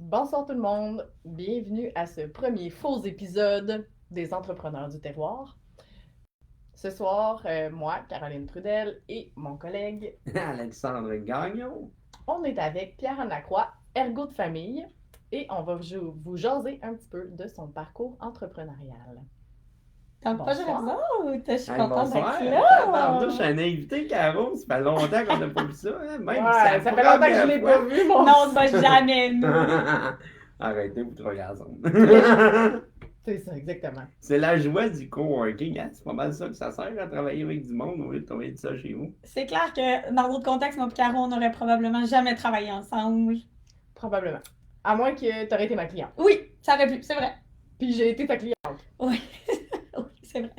Bonsoir tout le monde, bienvenue à ce premier faux épisode des Entrepreneurs du Terroir. Ce soir, moi, Caroline Trudel et mon collègue, Alexandre Gagnon. on est avec Pierre Lacroix, ergo de famille, et on va vous jaser un petit peu de son parcours entrepreneurial. T'aimes pas Bonsoir. Gerza ou je suis Hey, contente bonsoir. d'être Pardon, je suis là? un invité, Caro. Ça fait longtemps qu'on n'a pas vu ça. Hein? Même Ouais, si c'est ça la fait longtemps que je l'ai première pas vu, mon Non, on ne va jamais, nous. fois. Arrêtez, vous trouvez ensemble. C'est ça, exactement. C'est la joie du coworking. Hein? C'est pas mal ça que ça sert à travailler avec du monde au lieu de travailler de ça chez vous. C'est clair que dans d'autres contextes, moi et Caro, on n'aurait probablement jamais travaillé ensemble. Probablement. À moins que tu aurais été ma cliente. Oui, ça aurait pu, c'est vrai. Puis j'ai été ta cliente. Oui, oui, c'est vrai.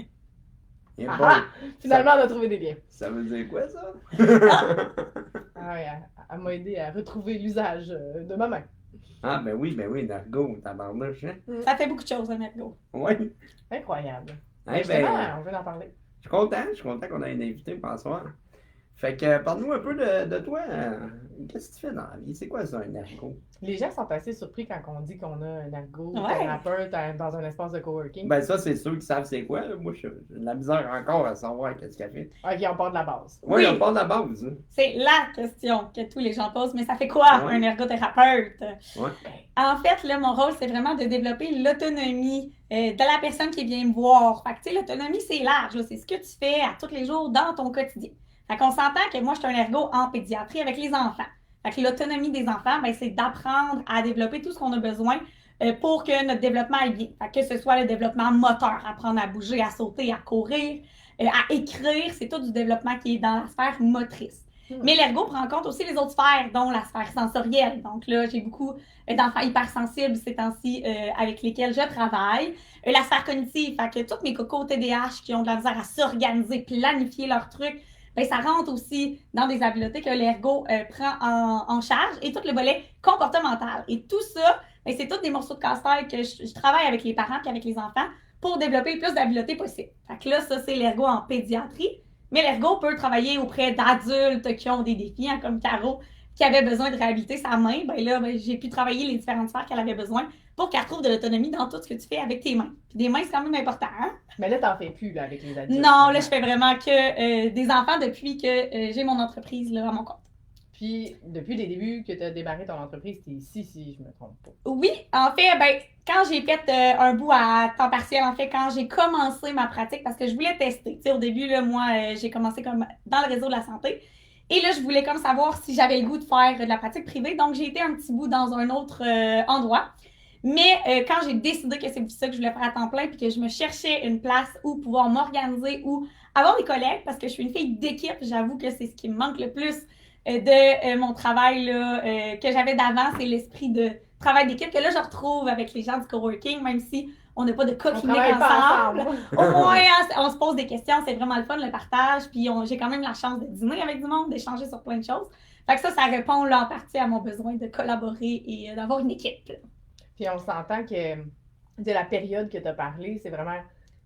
Et Ah bon, ah! Finalement, on a trouvé des liens. ça veut dire quoi, ça? Ah ouais, elle m'a aidé à retrouver l'usage de ma main. Ah, ben oui, Nargo, tabarnouche, hein? Ça fait beaucoup de choses, un ergo. Oui. Incroyable. Eh Justement, ben, on veut en parler. je suis content qu'on ait un invité pour ce soir. Fait que, parle-nous un peu de toi. Qu'est-ce que tu fais dans la vie? C'est quoi ça, un ergo? Les gens sont assez surpris quand on dit qu'on a un ergo Ouais. thérapeute dans un espace de coworking. Ben ça, c'est ceux qui savent c'est quoi. Là. Moi, j'ai de la misère encore à savoir qu'est-ce qu'elle fait. Ok, on part de la base. Oui, Oui. on part de la base. Hein. C'est la question que tous les gens posent, mais ça fait quoi Ouais. un ergothérapeute? Ouais. En fait, là, mon rôle, c'est vraiment de développer l'autonomie de la personne qui vient me voir. Fait que, tu sais, l'autonomie, c'est large. Là. C'est ce que tu fais à tous les jours dans ton quotidien. Fait qu'on s'entend que moi, je suis un ergo en pédiatrie avec les enfants. Fait que l'autonomie des enfants, ben, c'est d'apprendre à développer tout ce qu'on a besoin pour que notre développement aille bien. Fait que ce soit le développement moteur, apprendre à bouger, à sauter, à courir, à écrire, c'est tout du développement qui est dans la sphère motrice. Mais l'ergo prend en compte aussi les autres sphères, dont la sphère sensorielle. Donc là, j'ai beaucoup d'enfants hypersensibles ces temps-ci avec lesquels je travaille. La sphère cognitive, fait que tous mes cocos TDAH qui ont de la misère à s'organiser, planifier leurs trucs, ben, ça rentre aussi dans des habiletés que l'ergo prend en charge et tout le volet comportemental. Et tout ça, ben, c'est tous des morceaux de casse-tête que je travaille avec les parents et avec les enfants pour développer le plus d'habiletés possible. Fait que là, ça, c'est l'ergo en pédiatrie. Mais l'ergo peut travailler auprès d'adultes qui ont des défis, hein, comme Caro, qui avait besoin de réhabiliter sa main. Ben là, ben, j'ai pu travailler les différentes sphères qu'elle avait besoin pour qu'elle trouve de l'autonomie dans tout ce que tu fais avec tes mains. Puis des mains, c'est quand même important, hein? Mais là, t'en fais plus là, avec les adultes. Non, là, je fais vraiment que des enfants depuis que j'ai mon entreprise là, à mon compte. Puis, depuis les débuts que tu as démarré ton entreprise, t'es ici, si je me trompe pas. Oui, en fait, ben, quand j'ai fait un bout à temps partiel, en fait, quand j'ai commencé ma pratique, parce que je voulais tester. Tu sais, au début, là, moi, j'ai commencé comme dans le réseau de la santé. Et là, je voulais comme savoir si j'avais le goût de faire de la pratique privée. Donc, j'ai été un petit bout dans un autre endroit. Mais quand j'ai décidé que c'est ça que je voulais faire à temps plein, puis que je me cherchais une place où pouvoir m'organiser, ou avoir des collègues, parce que je suis une fille d'équipe, j'avoue que c'est ce qui me manque le plus de mon travail là, que j'avais d'avant, c'est l'esprit de travail d'équipe que là, je retrouve avec les gens du coworking, même si on n'a pas de cas cliniques ensemble. Au moins, on se pose des questions, c'est vraiment le fun, le partage, puis j'ai quand même la chance de dîner avec du monde, d'échanger sur plein de choses. Fait que ça répond là en partie à mon besoin de collaborer et d'avoir une équipe. Là. Puis on s'entend que de la période que tu as parlé, c'est vraiment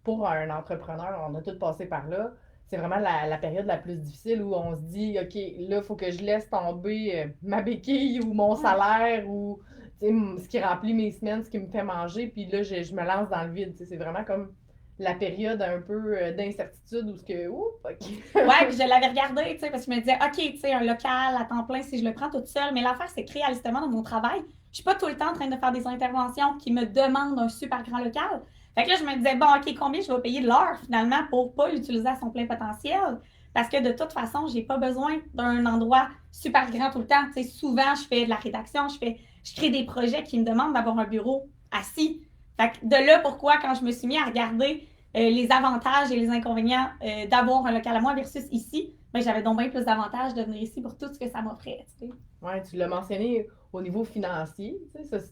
pour un entrepreneur, on a tous passé par là. C'est vraiment la période la plus difficile où on se dit, OK, là, il faut que je laisse tomber ma béquille ou mon salaire ou ce qui remplit mes semaines, ce qui me fait manger. Puis là, je me lance dans le vide. C'est vraiment comme la période un peu d'incertitude où ce que, oups, OK. Ouais, puis je l'avais regardé, tu sais, parce que je me disais, OK, tu sais, un local à temps plein, si je le prends toute seule, mais l'affaire, c'est que réalistement, dans mon travail, je suis pas tout le temps en train de faire des interventions qui me demandent un super grand local. Fait que là, je me disais, bon, OK, combien je vais payer de l'heure, finalement, pour pas l'utiliser à son plein potentiel? Parce que de toute façon, j'ai pas besoin d'un endroit super grand tout le temps. Tu sais, souvent, je fais de la rédaction, je crée des projets qui me demandent d'avoir un bureau assis. Fait que de là, pourquoi, quand je me suis mis à regarder les avantages et les inconvénients d'avoir un local à moi versus ici, ben, j'avais donc bien plus d'avantages de venir ici pour tout ce que ça m'offrait. Tu sais. Ouais, tu l'as mentionné au niveau financier. Tu sais, ça,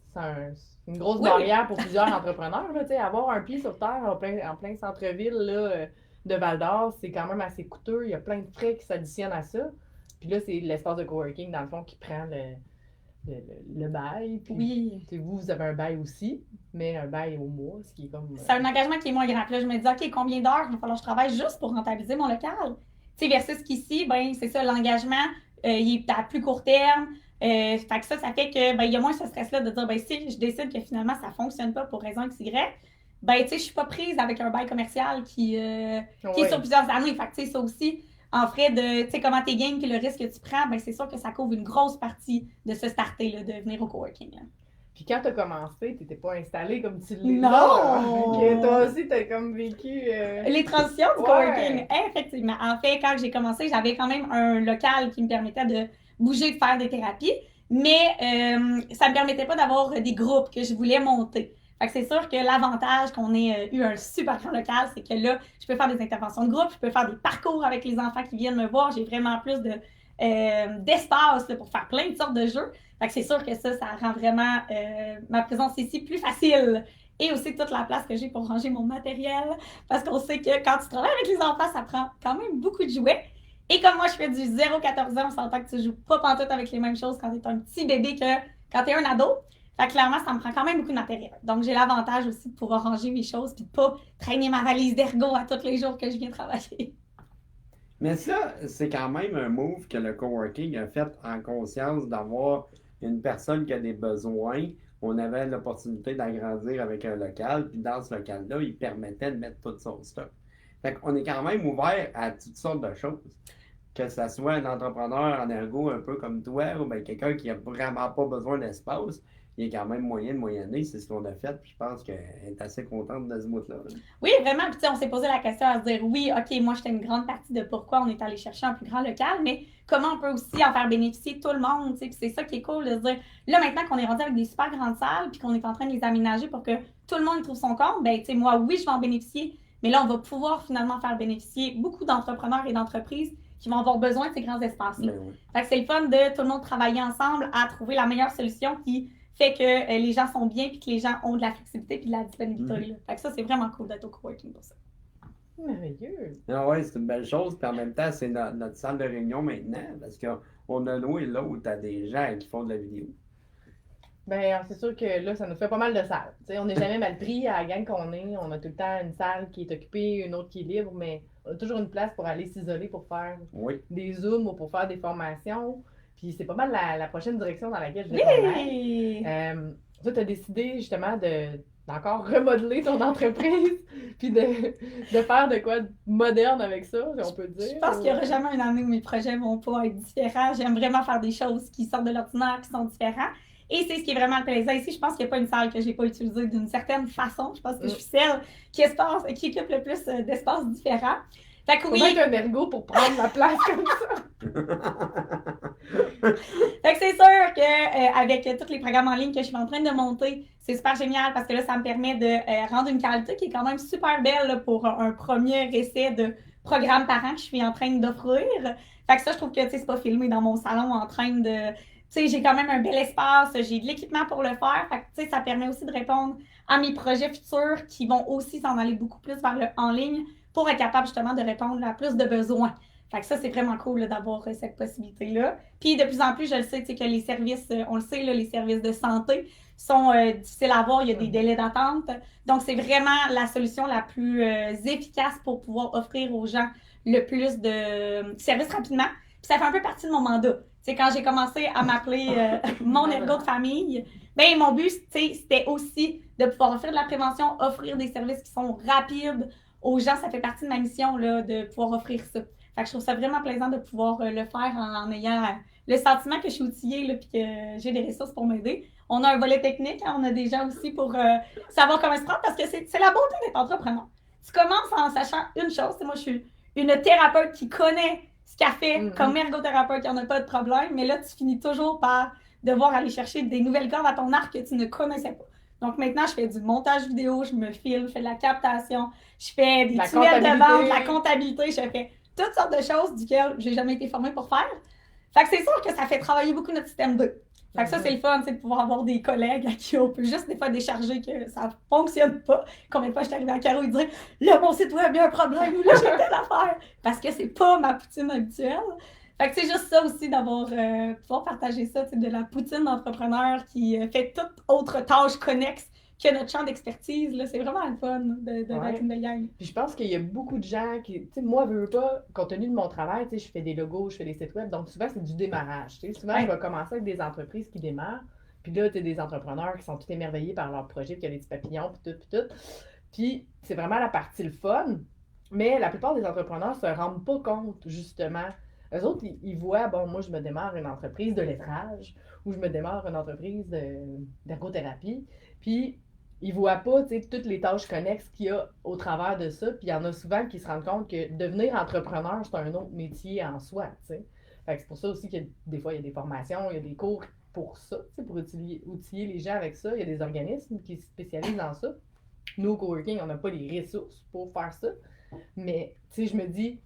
c'est une grosse barrière pour plusieurs entrepreneurs. Là, tu sais, avoir un pied sur terre en plein centre-ville là, de Val-d'Or, c'est quand même assez coûteux. Il y a plein de frais qui s'additionnent à ça. Puis là, c'est l'espace de coworking, dans le fond, qui prend le bail. Puis, oui. Vous avez un bail aussi, mais un bail au mois, ce qui est comme... C'est un engagement qui est moins grand. Puis là, je me dis, OK, combien d'heures il va falloir que je travaille juste pour rentabiliser mon local? Tu sais, versus qu'ici, ben, c'est ça, l'engagement, il est à plus court terme. Fait que ça fait que, il y a moins ce stress-là de dire, si je décide que finalement ça fonctionne pas pour raison XY, je suis pas prise avec un bail commercial qui est sur plusieurs années. Fait que, ça aussi, en frais de, comment t'es game puis le risque que tu prends, c'est sûr que ça couvre une grosse partie de ce starter-là, de venir au coworking. Là. Puis quand t'as commencé, t'étais pas installée comme tu l'es non! là. Toi aussi, t'as comme vécu... Les transitions du coworking, effectivement. En fait, quand j'ai commencé, j'avais quand même un local qui me permettait de bouger, de faire des thérapies, mais ça me permettait pas d'avoir des groupes que je voulais monter. Fait que c'est sûr que l'avantage qu'on ait eu un super grand local, c'est que là, je peux faire des interventions de groupe, je peux faire des parcours avec les enfants qui viennent me voir, j'ai vraiment plus d'espace pour faire plein de sortes de jeux. Fait que c'est sûr que ça rend vraiment ma présence ici plus facile. Et aussi toute la place que j'ai pour ranger mon matériel. Parce qu'on sait que quand tu travailles avec les enfants, ça prend quand même beaucoup de jouets. Et comme moi, je fais du 0-14 ans, on s'entend que tu joues pas pantoute avec les mêmes choses quand tu es un petit bébé que quand tu es un ado. Fait que clairement, ça me prend quand même beaucoup de matériel. Donc, j'ai l'avantage aussi de pouvoir ranger mes choses puis de pas traîner ma valise d'ergo à tous les jours que je viens travailler. Mais ça, c'est quand même un move que le coworking a fait en conscience d'avoir une personne qui a des besoins. On avait l'opportunité d'agrandir avec un local, puis dans ce local-là, il permettait de mettre tout son stock. Fait qu'on est quand même ouvert à toutes sortes de choses. Que ce soit un entrepreneur en ergo un peu comme toi, ou bien quelqu'un qui n'a vraiment pas besoin d'espace, il y a quand même moyen de moyenner, c'est ce qu'on a fait, puis je pense qu'elle est assez contente de ce bout-là. Oui, vraiment, puis on s'est posé la question à se dire, oui, OK, moi, j'étais une grande partie de pourquoi on est allé chercher un plus grand local, mais comment on peut aussi en faire bénéficier tout le monde, puis c'est ça qui est cool de se dire, là, maintenant qu'on est rendu avec des super grandes salles, puis qu'on est en train de les aménager pour que tout le monde trouve son compte, moi, oui, je vais en bénéficier, mais là, on va pouvoir finalement faire bénéficier beaucoup d'entrepreneurs et d'entreprises qui vont avoir besoin de ces grands espaces-là. Oui. Fait que c'est le fun de tout le monde travailler ensemble à trouver la meilleure solution qui fait que les gens sont bien puis que les gens ont de la flexibilité puis de la disponibilité. Fait que ça, c'est vraiment cool d'être au coworking pour ça. Merveilleux! Ah ouais, c'est une belle chose. Puis en même temps, c'est notre salle de réunion maintenant parce qu'on a loué l'autre à des gens qui font de la vidéo. C'est sûr que là, ça nous fait pas mal de salles. T'sais, on n'est jamais mal pris à la gang qu'on est. On a tout le temps une salle qui est occupée, une autre qui est libre, mais on a toujours une place pour aller s'isoler pour faire des Zooms ou pour faire des formations. Puis c'est pas mal la prochaine direction dans laquelle je vais aller. Toi, tu as décidé justement d'encore remodeler ton entreprise puis de faire de quoi de moderne avec ça, si on peut dire. Je pense qu'il n'y aura jamais une année où mes projets vont pas être différents. J'aime vraiment faire des choses qui sortent de l'ordinaire, qui sont différentes. Et c'est ce qui est vraiment le plaisir ici. Je pense qu'il n'y a pas une salle que je n'ai pas utilisée d'une certaine façon. Je pense que je suis celle qui occupe le plus d'espaces différents. Fait que oui. Faut mettre un ergo pour prendre la place comme ça. Fait que c'est sûr qu'avec tous les programmes en ligne que je suis en train de monter, c'est super génial parce que là, ça me permet de rendre une qualité qui est quand même super belle là, pour un premier essai de programme parent que je suis en train d'offrir. Fait que ça, je trouve que c'est pas filmé dans mon salon en train de... j'ai quand même un bel espace, j'ai de l'équipement pour le faire. Fait que ça permet aussi de répondre à mes projets futurs qui vont aussi s'en aller beaucoup plus vers le en ligne pour être capable justement de répondre à plus de besoins. Fait que ça, c'est vraiment cool là, d'avoir cette possibilité-là. Puis de plus en plus, je le sais que les services, on le sait, là, les services de santé sont difficiles à avoir, il y a des délais d'attente. Donc, c'est vraiment la solution la plus efficace pour pouvoir offrir aux gens le plus de services rapidement. Puis ça fait un peu partie de mon mandat. Quand j'ai commencé à m'appeler mon ergo de famille, mon but, c'était aussi de pouvoir offrir de la prévention, offrir des services qui sont rapides aux gens. Ça fait partie de ma mission là, de pouvoir offrir ça. Fait que je trouve ça vraiment plaisant de pouvoir le faire en ayant le sentiment que je suis outillée et que j'ai des ressources pour m'aider. On a un volet technique, hein, on a des gens aussi pour savoir comment se prendre parce que c'est la beauté d'être entrepreneur. Tu commences en sachant une chose, moi je suis une thérapeute qui connaît ce qu'elle fait comme ergothérapeute, il n'y en a pas de problème, mais là tu finis toujours par devoir aller chercher des nouvelles cordes à ton arc que tu ne connaissais pas. Donc maintenant, je fais du montage vidéo, je me filme, je fais de la captation, je fais des tunnels de vente, de la comptabilité, je fais toutes sortes de choses duquel j'ai jamais été formée pour faire. Fait que c'est sûr que ça fait travailler beaucoup notre système 2. Fait que ça, c'est le fun, de pouvoir avoir des collègues à qui on peut juste des fois décharger que ça fonctionne pas. Combien de fois je suis arrivée à Caro et dire « Là, mon site web, il y a un problème, ou là, j'ai telle affaire. » Parce que c'est pas ma poutine habituelle. Fait que c'est juste ça aussi d'avoir pouvoir partager ça, de la poutine d'entrepreneur qui fait toute autre tâche connexe qui a notre champ d'expertise. Là. C'est vraiment le fun d'être Ouais. une belle gang. Puis je pense qu'il y a beaucoup de gens qui, tu sais, moi, veux pas, compte tenu de mon travail, tu sais, je fais des logos, je fais des sites web, donc souvent, c'est du démarrage, tu sais. Souvent, je vais commencer avec des entreprises qui démarrent, puis là, tu as des entrepreneurs qui sont tout émerveillés par leur projet, puis il y a des petits papillons, puis tout. Puis c'est vraiment la partie le fun, mais la plupart des entrepreneurs se rendent pas compte, justement. Eux autres, ils voient, bon, moi, je me démarre une entreprise de lettrage, ou je me démarre une entreprise d'ergothérapie, puis ils voient pas, tu sais, toutes les tâches connexes qu'il y a au travers de ça, puis il y en a souvent qui se rendent compte que devenir entrepreneur, c'est un autre métier en soi, tu sais. Fait que c'est pour ça aussi que des fois, il y a des formations, il y a des cours pour ça, tu sais, pour outiller les gens avec ça. Il y a des organismes qui se spécialisent dans ça. Nous, au coworking, on n'a pas les ressources pour faire ça. Mais, tu sais, je me dis,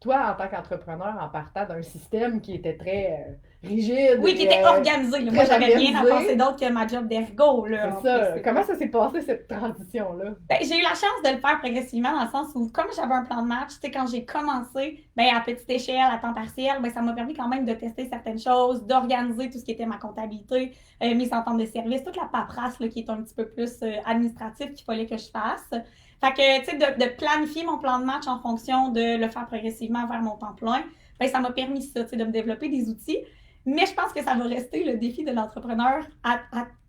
toi, en tant qu'entrepreneur, en partant d'un système qui était très rigide. Oui, qui était organisé. Là. Moi, j'avais rien à organisé. penser d'autre que ma job d'ergo. Là, C'est ça. Comment ça s'est passé, cette transition-là? Ben, j'ai eu la chance de le faire progressivement dans le sens où, comme j'avais un plan de match, tu sais, quand j'ai commencé, ben, à petite échelle, à temps partiel, ben, ça m'a permis quand même de tester certaines choses, d'organiser tout ce qui était ma comptabilité, mes ententes de service, toute la paperasse là, qui est un petit peu plus administrative qu'il fallait que je fasse. Fait que, tu sais, de planifier mon plan de match en fonction de le faire progressivement vers mon temps plein, ben, ça m'a permis ça, tu sais, de me développer des outils. Mais je pense que ça va rester le défi de l'entrepreneur à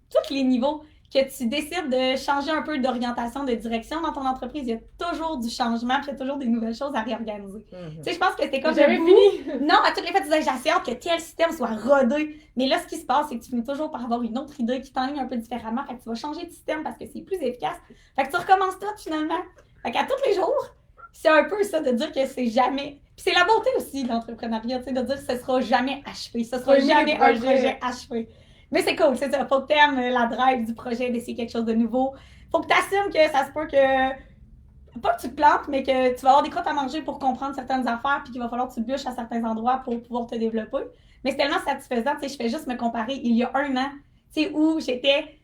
tous les niveaux. Que tu décides de changer un peu d'orientation, de direction dans ton entreprise, il y a toujours du changement, puis il y a toujours des nouvelles choses à réorganiser. Tu sais, je pense que c'était comme J'avais fini. Non, à toutes les fois, tu disais, j'ai hâte que tel système soit rodé. Mais là, ce qui se passe, c'est que tu finis toujours par avoir une autre idée qui t'enligne un peu différemment. Fait que tu vas changer de système parce que c'est plus efficace. Fait que tu recommences tout finalement. Fait qu'à tous les jours, c'est un peu ça de dire que c'est jamais. Puis c'est la beauté aussi de l'entrepreneuriat, tu sais, de dire que ce sera jamais achevé. Ce sera jamais un projet achevé. Mais c'est cool, c'est ça. Faut que tu aimes la drive du projet, d'essayer quelque chose de nouveau. Faut que tu assumes que ça se peut que. Pas que tu te plantes, mais que tu vas avoir des crottes à manger pour comprendre certaines affaires, puis qu'il va falloir que tu bûches à certains endroits pour pouvoir te développer. Mais c'est tellement satisfaisant, tu sais, je fais juste me comparer il y a un an, tu sais, où j'étais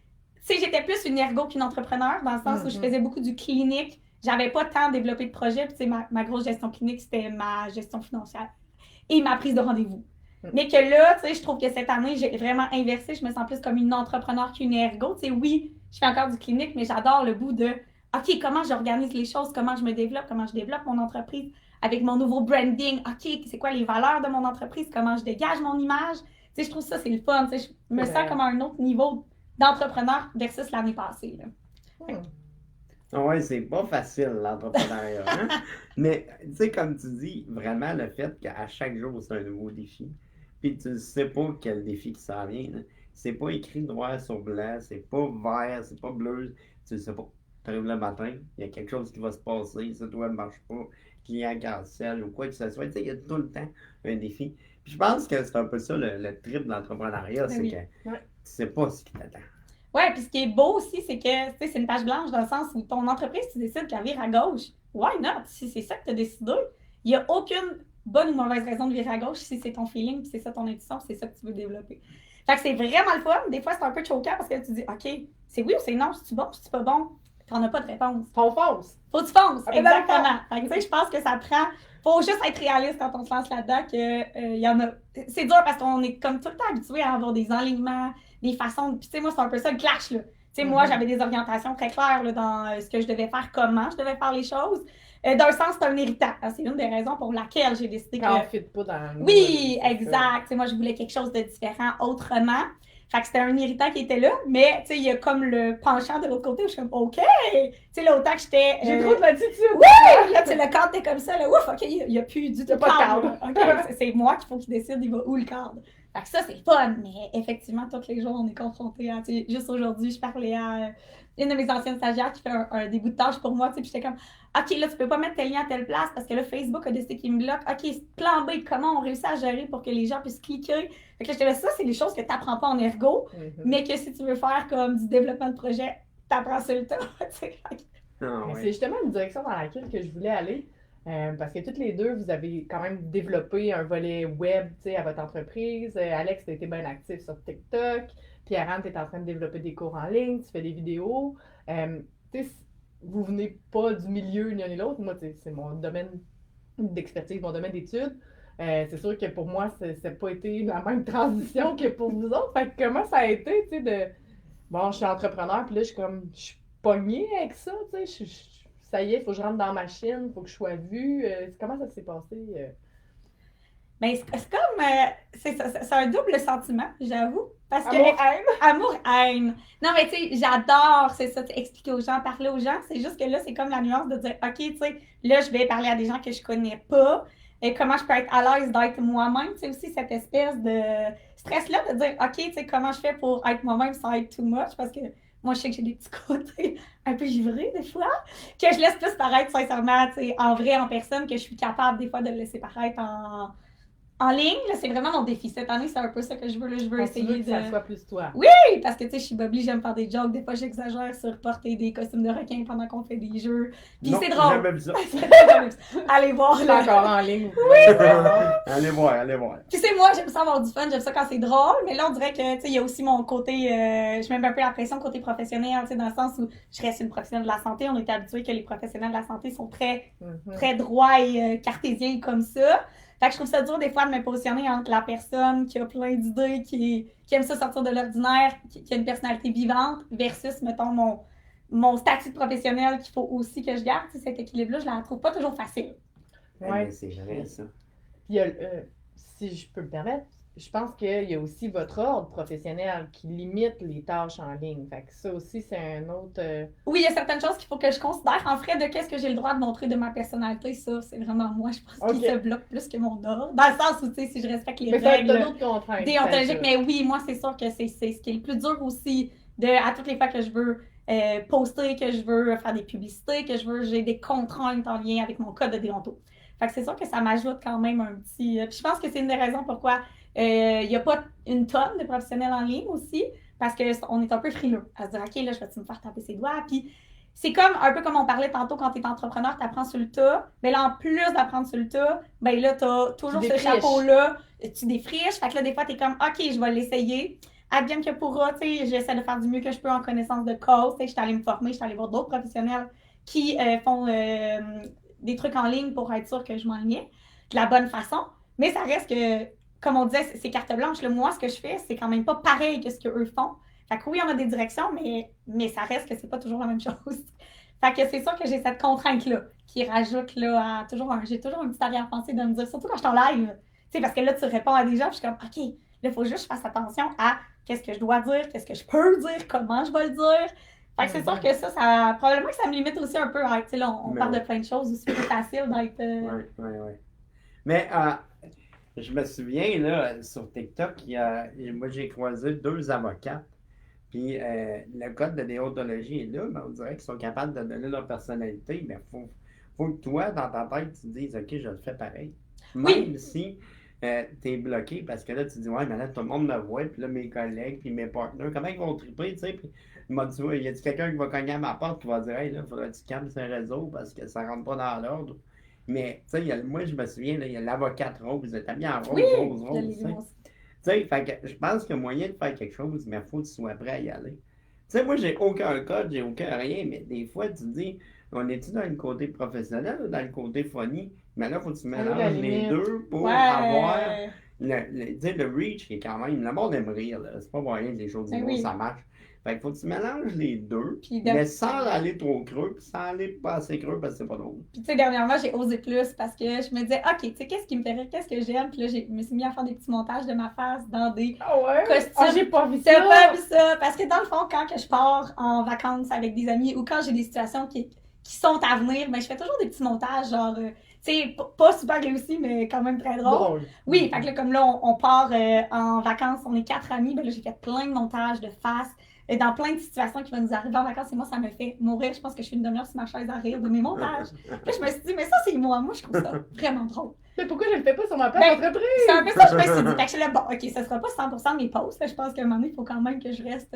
plus une ergo qu'une entrepreneur, dans le sens où je faisais beaucoup du clinique. J'avais pas tant développé de projet, puis tu sais, ma grosse gestion clinique, c'était ma gestion financière et ma prise de rendez-vous. Mais que là, tu sais, je trouve que cette année, j'ai vraiment inversé. Je me sens plus comme une entrepreneur qu'une ergo. Tu sais, oui, je fais encore du clinique, mais j'adore le bout de OK, comment j'organise les choses, comment je me développe, comment je développe mon entreprise avec mon nouveau branding. OK, c'est quoi les valeurs de mon entreprise, comment je dégage mon image. Tu sais, je trouve ça, c'est le fun. Tu sais, je me sens comme à un autre niveau d'entrepreneur versus l'année passée. Oui, c'est pas facile, l'entrepreneuriat. Hein? Mais, tu sais, comme tu dis, vraiment le fait qu'à chaque jour, c'est un nouveau défi. Puis tu ne sais pas quel défi qui s'en vient. Là. C'est pas écrit noir sur blanc, c'est pas vert, c'est pas bleu. Tu ne sais pas. Tu arrives le matin, il y a quelque chose qui va se passer, ça toi ne marche pas, client cancel ou quoi que ce soit. Tu sais, il y a tout le temps un défi. Puis je pense que c'est un peu ça le trip de l'entrepreneuriat, c'est que tu sais pas ce qui t'attend. Oui, puis ce qui est beau aussi, c'est que c'est une page blanche dans le sens où ton entreprise, tu décides qu'elle vire à gauche. Why not? Si c'est ça que tu as décidé, il n'y a aucune bonne ou mauvaise raison de virer à gauche si c'est ton feeling, puis c'est ça ton intuition, c'est ça que tu veux développer. Fait que c'est vraiment le fun. Des fois, c'est un peu choquant parce que tu dis, OK, c'est oui ou c'est non, c'est-tu bon, c'est-tu pas bon? T'en as pas de réponse. Faut fonce. Faut que tu fonces, exactement. Fait que tu sais, je pense que ça prend. Faut juste être réaliste quand on se lance là-dedans que y en a. C'est dur parce qu'on est comme tout le temps habitué à avoir des enlignements, des façons. Puis tu sais, moi, c'est un peu ça le clash, là. Tu sais, moi, j'avais des orientations très claires là, dans ce que je devais faire, comment je devais faire les choses. D'un sens, c'est un irritant. C'est une des raisons pour laquelle j'ai décidé quand on ne fit pas dans le Oui, exact. T'sais, moi, je voulais quelque chose de différent autrement. Fait que c'était un irritant qui était là, mais il y a comme le penchant de l'autre côté où je suis comme OK! Tu sais, là, autant que j'étais. J'ai trop de latitude! Oui! Là, le cadre était comme ça, là, ouf, OK, il n'y a plus du tout de cadre. Okay, c'est moi qu'il faut qu'il décide, il va où le cadre. Fait que ça, c'est fun, mais effectivement, tous les jours, on est confrontés à. Juste aujourd'hui, je parlais à une de mes anciennes stagiaires qui fait un début de tâche pour moi, puis j'étais comme OK, là, tu peux pas mettre tel lien à telle place parce que là, Facebook a décidé qu'il me bloque. OK, plan B, comment on réussit à gérer pour que les gens puissent cliquer? Fait que là, je te laisse ça, c'est des choses que tu n'apprends pas en ergo, mais que si tu veux faire comme du développement de projet, tu apprends sur le tas. C'est justement une direction dans laquelle que je voulais aller. Parce que toutes les deux, vous avez quand même développé un volet web à votre entreprise. Alex, tu as été bien actif sur TikTok. Pierre-Anne, tu es en train de développer des cours en ligne, tu fais des vidéos. Vous venez pas du milieu ni l'un ni l'autre. Moi, c'est mon domaine d'expertise, mon domaine d'études. C'est sûr que pour moi, ça n'a pas été la même transition que pour vous autres. Fait que comment ça a été bon, je suis entrepreneur, puis là, je suis pognée avec ça, tu sais. Ça y est, il faut que je rentre dans la machine, il faut que je sois vue. Comment ça s'est passé? Ben, c'est comme. C'est un double sentiment, j'avoue. Parce que. Amour-haine? Amour-haine. Non, mais tu sais, j'adore, c'est ça, expliquer aux gens, parler aux gens. C'est juste que là, c'est comme la nuance de dire, OK, tu sais, là, je vais parler à des gens que je connais pas. Et comment je peux être à l'aise d'être moi-même. Tu sais, aussi cette espèce de stress-là de dire, OK, tu sais, comment je fais pour être moi-même sans être too much. Parce que moi, je sais que j'ai des petits côtés un peu givrés, des fois, que je laisse plus paraître sincèrement, tu sais, en vrai, en personne, que je suis capable, des fois, de le laisser paraître en ligne. Là, c'est vraiment mon défi. Cette année, c'est un peu ça que je veux. Là, je veux essayer Tu veux que de. ça soit plus toi. Oui, parce que tu sais, je suis bubbly, j'aime faire des jokes. Des fois, j'exagère sur porter des costumes de requin pendant qu'on fait des jeux. Puis Non, c'est j'ai drôle. jamais vu ça. Allez voir. Je suis Là. encore en ligne. Vous pouvez voir. Allez voir, allez voir. Puis c'est moi, j'aime ça avoir du fun, j'aime ça quand c'est drôle, mais là, on dirait que, tu sais, il y a aussi mon côté, je mets un peu la pression côté professionnel, tu sais, dans le sens où je reste une professionnelle de la santé. On est habitué que les professionnels de la santé sont très, très droits et cartésiens comme ça. Fait que je trouve ça dur des fois de me positionner entre la personne qui a plein d'idées, qui aime ça sortir de l'ordinaire, qui a une personnalité vivante, versus, mettons, mon statut de professionnel qu'il faut aussi que je garde. Tu sais, cet équilibre-là, je la trouve pas toujours facile. Ouais. Mais c'est vrai, ça. Puis il y a, si je peux me permettre, je pense qu'il y a aussi votre ordre professionnel qui limite les tâches en ligne. Fait que ça aussi, c'est un autre. Oui, il y a certaines choses qu'il faut que je considère en frais de qu'est-ce que j'ai le droit de montrer de ma personnalité. Ça, c'est vraiment moi, je pense, qui se bloque plus que mon ordre. Dans le sens où, tu sais, si je respecte les Mais ça, règles t'as d'autres contraintes. déontologiques. Mais oui, moi, c'est sûr que c'est ce qui est le plus dur aussi, à toutes les fois que je veux poster, que je veux faire des publicités, j'ai des contraintes en lien avec mon code de déonto. Fait que c'est sûr que ça m'ajoute quand même un petit. Puis je pense que c'est une des raisons pourquoi il n'y a pas une tonne de professionnels en ligne aussi, parce qu'on est un peu frileux à se dire, OK, là, je vais-tu me faire taper ses doigts? Puis c'est comme un peu comme on parlait tantôt quand tu es entrepreneur, tu apprends sur le tas. Mais là, en plus d'apprendre sur le tas, ben là, tu as toujours ce chapeau-là, tu défriches. Fait que là, des fois, tu es comme, OK, je vais l'essayer. Advienne que pourra, tu sais, j'essaie de faire du mieux que je peux en connaissance de cause. Tu sais, je suis allée me former, je suis allée voir d'autres professionnels qui font des trucs en ligne pour être sûr que je m'enlignais de la bonne façon. Mais ça reste que, comme on disait, c'est carte blanche. Là, moi, ce que je fais, c'est quand même pas pareil que ce qu'eux font. Fait que oui, on a des directions, mais ça reste que c'est pas toujours la même chose. Fait que c'est sûr que j'ai cette contrainte-là qui rajoute là, j'ai toujours une petite arrière-pensée de me dire, surtout quand je suis en live. Tu sais, parce que là, tu réponds à des gens, puis je suis comme, OK, là, il faut juste que je fasse attention à qu'est-ce que je dois dire, qu'est-ce que je peux dire, comment je vais le dire. Fait que c'est sûr que ça probablement que ça me limite aussi un peu. Tu sais, là, on parle de plein de choses, aussi c'est plus facile d'être. Oui. Mais je me souviens, là, sur TikTok, moi, j'ai croisé 2 avocats. Puis le code de déontologie est là, mais on dirait qu'ils sont capables de donner leur personnalité. Mais faut que toi, dans ta tête, tu te dises, OK, je le fais pareil. Même si t'es bloqué, parce que là, tu dis, ouais, mais là, tout le monde me voit, puis là, mes collègues, puis mes partenaires, comment ils vont triper, tu sais? Puis il y a quelqu'un qui va cogner à ma porte qui va dire, hey, là, faudrait que tu calmes ce réseau parce que ça rentre pas dans l'ordre. Mais, tu sais, moi, je me souviens, là, il y a l'avocate rose, elle est habillée en rose, rose. Tu sais, fait que je pense qu'il y a moyen de faire quelque chose, mais il faut que tu sois prêt à y aller. Tu sais, moi, j'ai aucun code, j'ai aucun rien, mais des fois, tu te dis, on est-tu dans le côté professionnel ou dans le côté funny? Mais là, il faut que tu mélanges les deux pour avoir le reach qui est quand même. Le monde aime rire, là. C'est pas moyen que les choses ça marche. Fait qu'il faut que tu mélanges les deux, mais sans aller trop creux, puis sans aller pas assez creux parce que c'est pas drôle. Puis tu sais, dernièrement, j'ai osé plus parce que je me disais, OK, tu sais, qu'est-ce qui me fait rire, qu'est-ce que j'aime? Puis là, je me suis mis à faire des petits montages de ma face dans des costumes. Ah, j'ai pas vu ça! T'as pas vu ça? Parce que dans le fond, quand que je pars en vacances avec des amis ou quand j'ai des situations qui sont à venir, ben, je fais toujours des petits montages, genre, tu sais, pas super réussi, mais quand même très drôle. Oui, fait que là, comme là, on part en vacances, on est 4 amis, ben là, j'ai fait plein de montages de face. Dans plein de situations qui vont nous arriver en vacances, et moi, ça me fait mourir. Je pense que je suis une demi-heure sur ma chaise à rire de mes montages. Puis je me suis dit, mais ça, c'est moi. Moi, je trouve ça vraiment drôle. Mais pourquoi je le fais pas sur ma page d'entreprise? C'est un peu ça, je me suis dit. Fait que je suis là, bon, OK, ça sera pas 100% de mes posts. Je pense qu'à un moment donné, il faut quand même que je reste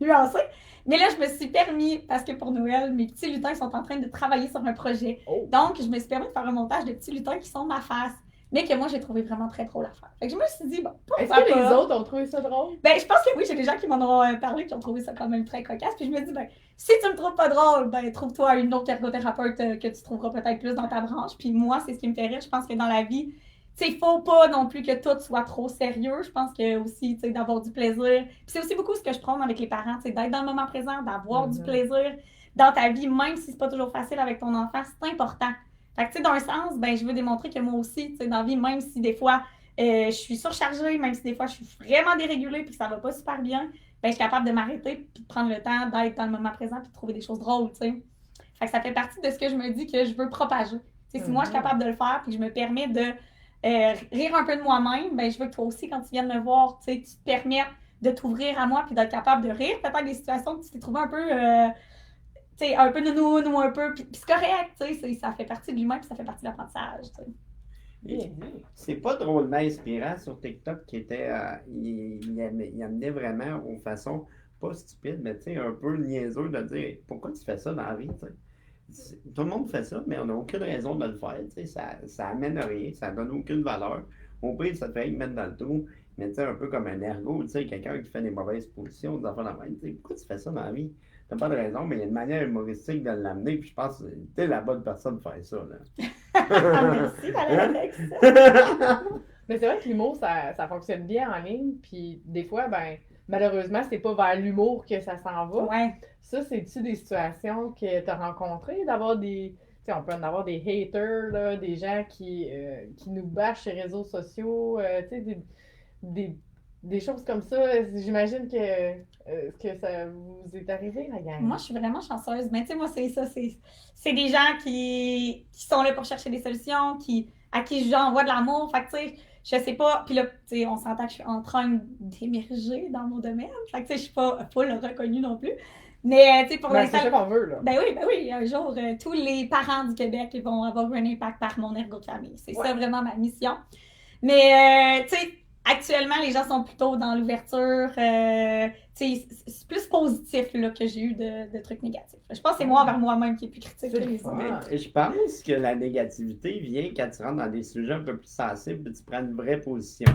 nuancée. Mais là, je me suis permis, parce que pour Noël, mes petits lutins sont en train de travailler sur un projet. Donc, je me suis permis de faire un montage de petits lutins qui sont ma face. Mais que moi, j'ai trouvé vraiment très drôle à faire. Fait que je me suis dit, bon, pourquoi pas? Est-ce que les autres ont trouvé ça drôle? Ben, je pense que oui, j'ai des gens qui m'en ont parlé, qui ont trouvé ça quand même très cocasse. Puis je me dis, ben, si tu me trouves pas drôle, ben, trouve-toi une autre ergothérapeute que tu trouveras peut-être plus dans ta branche. Puis moi, c'est ce qui me fait rire. Je pense que dans la vie, tu sais, il faut pas non plus que tout soit trop sérieux. Je pense que aussi, tu sais, d'avoir du plaisir. Puis c'est aussi beaucoup ce que je prône avec les parents, tu sais, d'être dans le moment présent, d'avoir du plaisir dans ta vie, même si c'est pas toujours facile avec ton enfant, c'est important. Fait que, tu sais, d'un sens, ben, je veux démontrer que moi aussi, tu sais, dans la vie, même si des fois, je suis surchargée, même si des fois, je suis vraiment dérégulée puis que ça va pas super bien, ben, je suis capable de m'arrêter puis de prendre le temps d'être dans le moment présent puis de trouver des choses drôles, tu sais. Fait que ça fait partie de ce que je me dis que je veux propager. Tu sais, si moi, je suis capable de le faire puis que je me permets de rire un peu de moi-même, ben, je veux que toi aussi, quand tu viennes me voir, tu sais, tu te permettes de t'ouvrir à moi puis d'être capable de rire peut-être des situations que tu t'es trouvé un peu, tu sais, un peu nounoun ou un peu, puis c'est correct, tu sais, ça fait partie de l'humain puis ça fait partie de l'apprentissage, tu sais. C'est pas drôlement inspirant sur TikTok qui était. Il amenait vraiment aux façons pas stupides, mais tu sais, un peu niaiseux de dire pourquoi tu fais ça dans la vie, tu sais. Tout le monde fait ça, mais on n'a aucune raison de le faire, tu sais. Ça amène à rien, ça donne aucune valeur. Au pire, ça te fait mettre dans le trou, mais tu sais, un peu comme un ergot, tu sais, quelqu'un qui fait des mauvaises positions, des enfants dans la main, tu sais, pourquoi tu fais ça dans la vie? T'as pas de raison, mais il y a une manière humoristique de l'amener, puis je pense que t'es la bonne personne pour faire ça, là. Merci, Alex. Mais c'est vrai que l'humour, ça fonctionne bien en ligne, puis des fois, ben, malheureusement, c'est pas vers l'humour que ça s'en va. Ouais. Ça, c'est-tu des situations que tu as rencontrées, d'avoir des... Tu sais, on peut en avoir des haters, là, des gens qui nous bâchent sur les réseaux sociaux, tu sais, des choses comme ça. J'imagine que ça vous est arrivé, la gang. Moi, je suis vraiment chanceuse. Mais tu sais, moi, c'est ça. C'est des gens qui sont là pour chercher des solutions, à qui j'envoie de l'amour. Fait que, tu sais, je sais pas. Puis là, tu sais, on s'entend que je suis en train d'émerger dans mon domaine. Fait que, tu sais, je suis pas full reconnue non plus. Mais, tu sais, pour Ben, l'instant. c'est ça qu'on veut, là. Ben oui. Un jour, tous les parents du Québec ils vont avoir un impact par mon ergot de famille. C'est ça vraiment ma mission. Mais, tu sais, actuellement, les gens sont plutôt dans l'ouverture. C'est plus positif là, que j'ai eu de trucs négatifs. Je pense que c'est moi envers moi-même qui est plus critique que les autres. Et je pense que la négativité vient quand tu rentres dans des sujets un peu plus sensibles et tu prends une vraie position.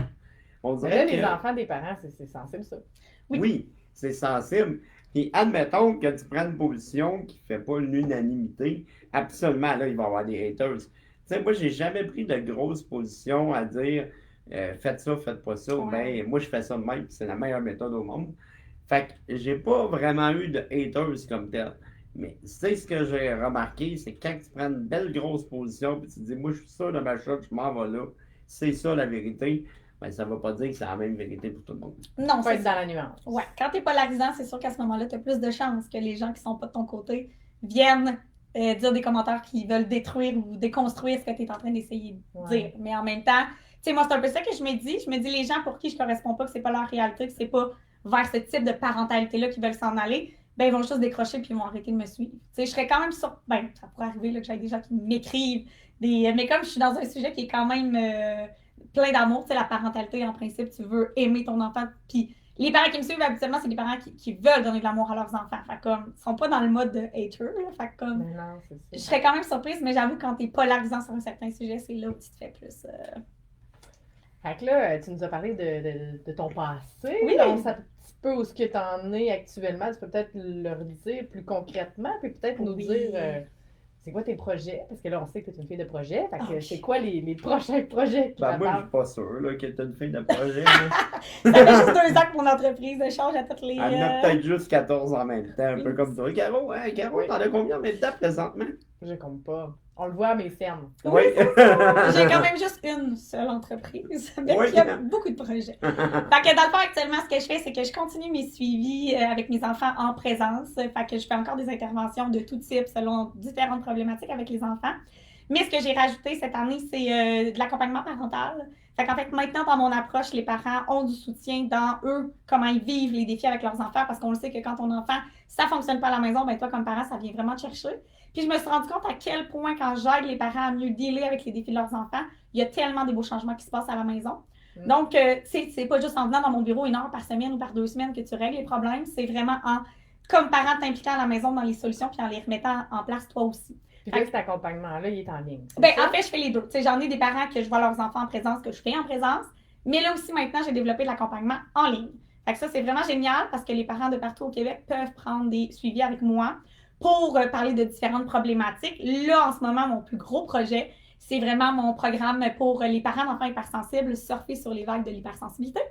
On Mais dirait là, que... les enfants des parents, c'est sensible, ça. Oui, c'est sensible. Et admettons que tu prends une position qui ne fait pas l'unanimité, absolument, là, il va y avoir des haters. Tu sais, moi, j'ai jamais pris de grosse position à dire faites ça, faites pas ça. Ben, moi, je fais ça de même, puis c'est la meilleure méthode au monde. Fait que j'ai pas vraiment eu de haters comme tel. Mais c'est ce que j'ai remarqué, c'est quand tu prends une belle grosse position, puis tu te dis, moi, je suis sûr de ma chose, je m'en vais là, c'est ça la vérité. Ben, ça ne veut pas dire que c'est la même vérité pour tout le monde. Non, faut être dans la nuance. Ouais. Quand tu es polarisant, c'est sûr qu'à ce moment-là, tu as plus de chances que les gens qui sont pas de ton côté viennent dire des commentaires qui veulent détruire ou déconstruire ce que tu es en train d'essayer de dire. Mais en même temps, tu sais, moi, c'est un peu ça que je me dis. Je me dis, les gens pour qui je corresponds pas, que c'est pas leur réalité, que c'est pas vers ce type de parentalité-là qu'ils veulent s'en aller, ben ils vont juste décrocher puis ils vont arrêter de me suivre. Tu sais, je serais quand même sur... Ben, ça pourrait arriver là, que j'aille des gens qui m'écrivent. Mais comme je suis dans un sujet qui est quand même... plein d'amour, tu sais, la parentalité, en principe, tu veux aimer ton enfant. Puis les parents qui me suivent, habituellement, c'est des parents qui veulent donner de l'amour à leurs enfants. Fait comme, ils sont pas dans le mode de hater, là. Fait comme, non, c'est ça. je serais quand même surprise, mais j'avoue, quand t'es polarisant sur un certain sujet, c'est là où tu te fais plus... Fait que là, tu nous as parlé de ton passé. Oui. Donc, ça un petit peu où ce que tu en es actuellement. Tu peux peut-être leur dire plus concrètement, puis peut-être nous dire... c'est quoi tes projets? Parce que là, on sait que tu es une fille de projet. Fait que c'est quoi les prochains projets qui Ben, moi, je t'attendent? suis pas sûr là, que tu es une fille de projet. Ça fait juste 2 ans que mon entreprise change à toutes les... Elle en a peut-être juste 14 en même temps, un peu comme toi. Caro, hein, Caro, t'en as combien en même temps présentement? Je compte pas. On le voit à mes fermes. Oui. J'ai quand même juste une seule entreprise, mais qui a beaucoup de projets. Fait que dans le fond, actuellement, ce que je fais, c'est que je continue mes suivis avec mes enfants en présence. Fait que je fais encore des interventions de tout type selon différentes problématiques avec les enfants. Mais ce que j'ai rajouté cette année, c'est de l'accompagnement parental. Fait qu'en fait, maintenant, dans mon approche, les parents ont du soutien dans eux, comment ils vivent les défis avec leurs enfants, parce qu'on le sait que quand ton enfant, ça fonctionne pas à la maison, ben toi, comme parent, ça vient vraiment te chercher. Puis je me suis rendu compte à quel point, quand j'aide les parents à mieux dealer avec les défis de leurs enfants, il y a tellement de beaux changements qui se passent à la maison. Donc, c'est pas juste en venant dans mon bureau 1 heure par semaine ou par 2 semaines que tu règles les problèmes, c'est vraiment comme parent, t'impliquant à la maison dans les solutions puis en les remettant en place toi aussi. Puis là, cet accompagnement-là, il est en ligne. Ben, en fait, je fais les deux. T'sais, j'en ai des parents que je vois leurs enfants en présence, que je fais en présence, mais là aussi, maintenant, j'ai développé de l'accompagnement en ligne. Fait que ça, c'est vraiment génial parce que les parents de partout au Québec peuvent prendre des suivis avec moi pour parler de différentes problématiques. Là, en ce moment, mon plus gros projet, C'est vraiment mon programme pour les parents d'enfants hypersensibles, surfer sur les vagues de l'hypersensibilité.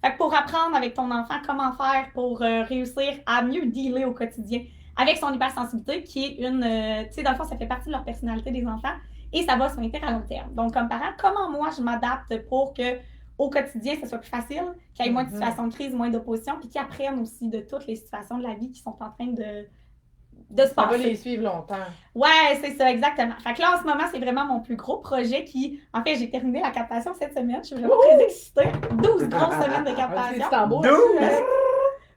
Fait que pour apprendre avec ton enfant comment faire pour réussir à mieux dealer au quotidien avec son hypersensibilité, qui est tu sais, dans le fond, ça fait partie de leur personnalité des enfants et ça va se maintenir à long terme. Donc, comme parent, comment moi, je m'adapte pour que au quotidien, ça soit plus facile, qu'il y ait moins de situations de crise, moins d'opposition, puis qu'ils apprennent aussi de toutes les situations de la vie qui sont en train de se passer. Ça va les suivre longtemps. Ouais, c'est ça, exactement. Fait que là, en ce moment, c'est vraiment mon plus gros projet qui... En fait, j'ai terminé la captation cette semaine. Je suis vraiment très excitée. 12 grosses semaines de captation. C'est tambour. 12!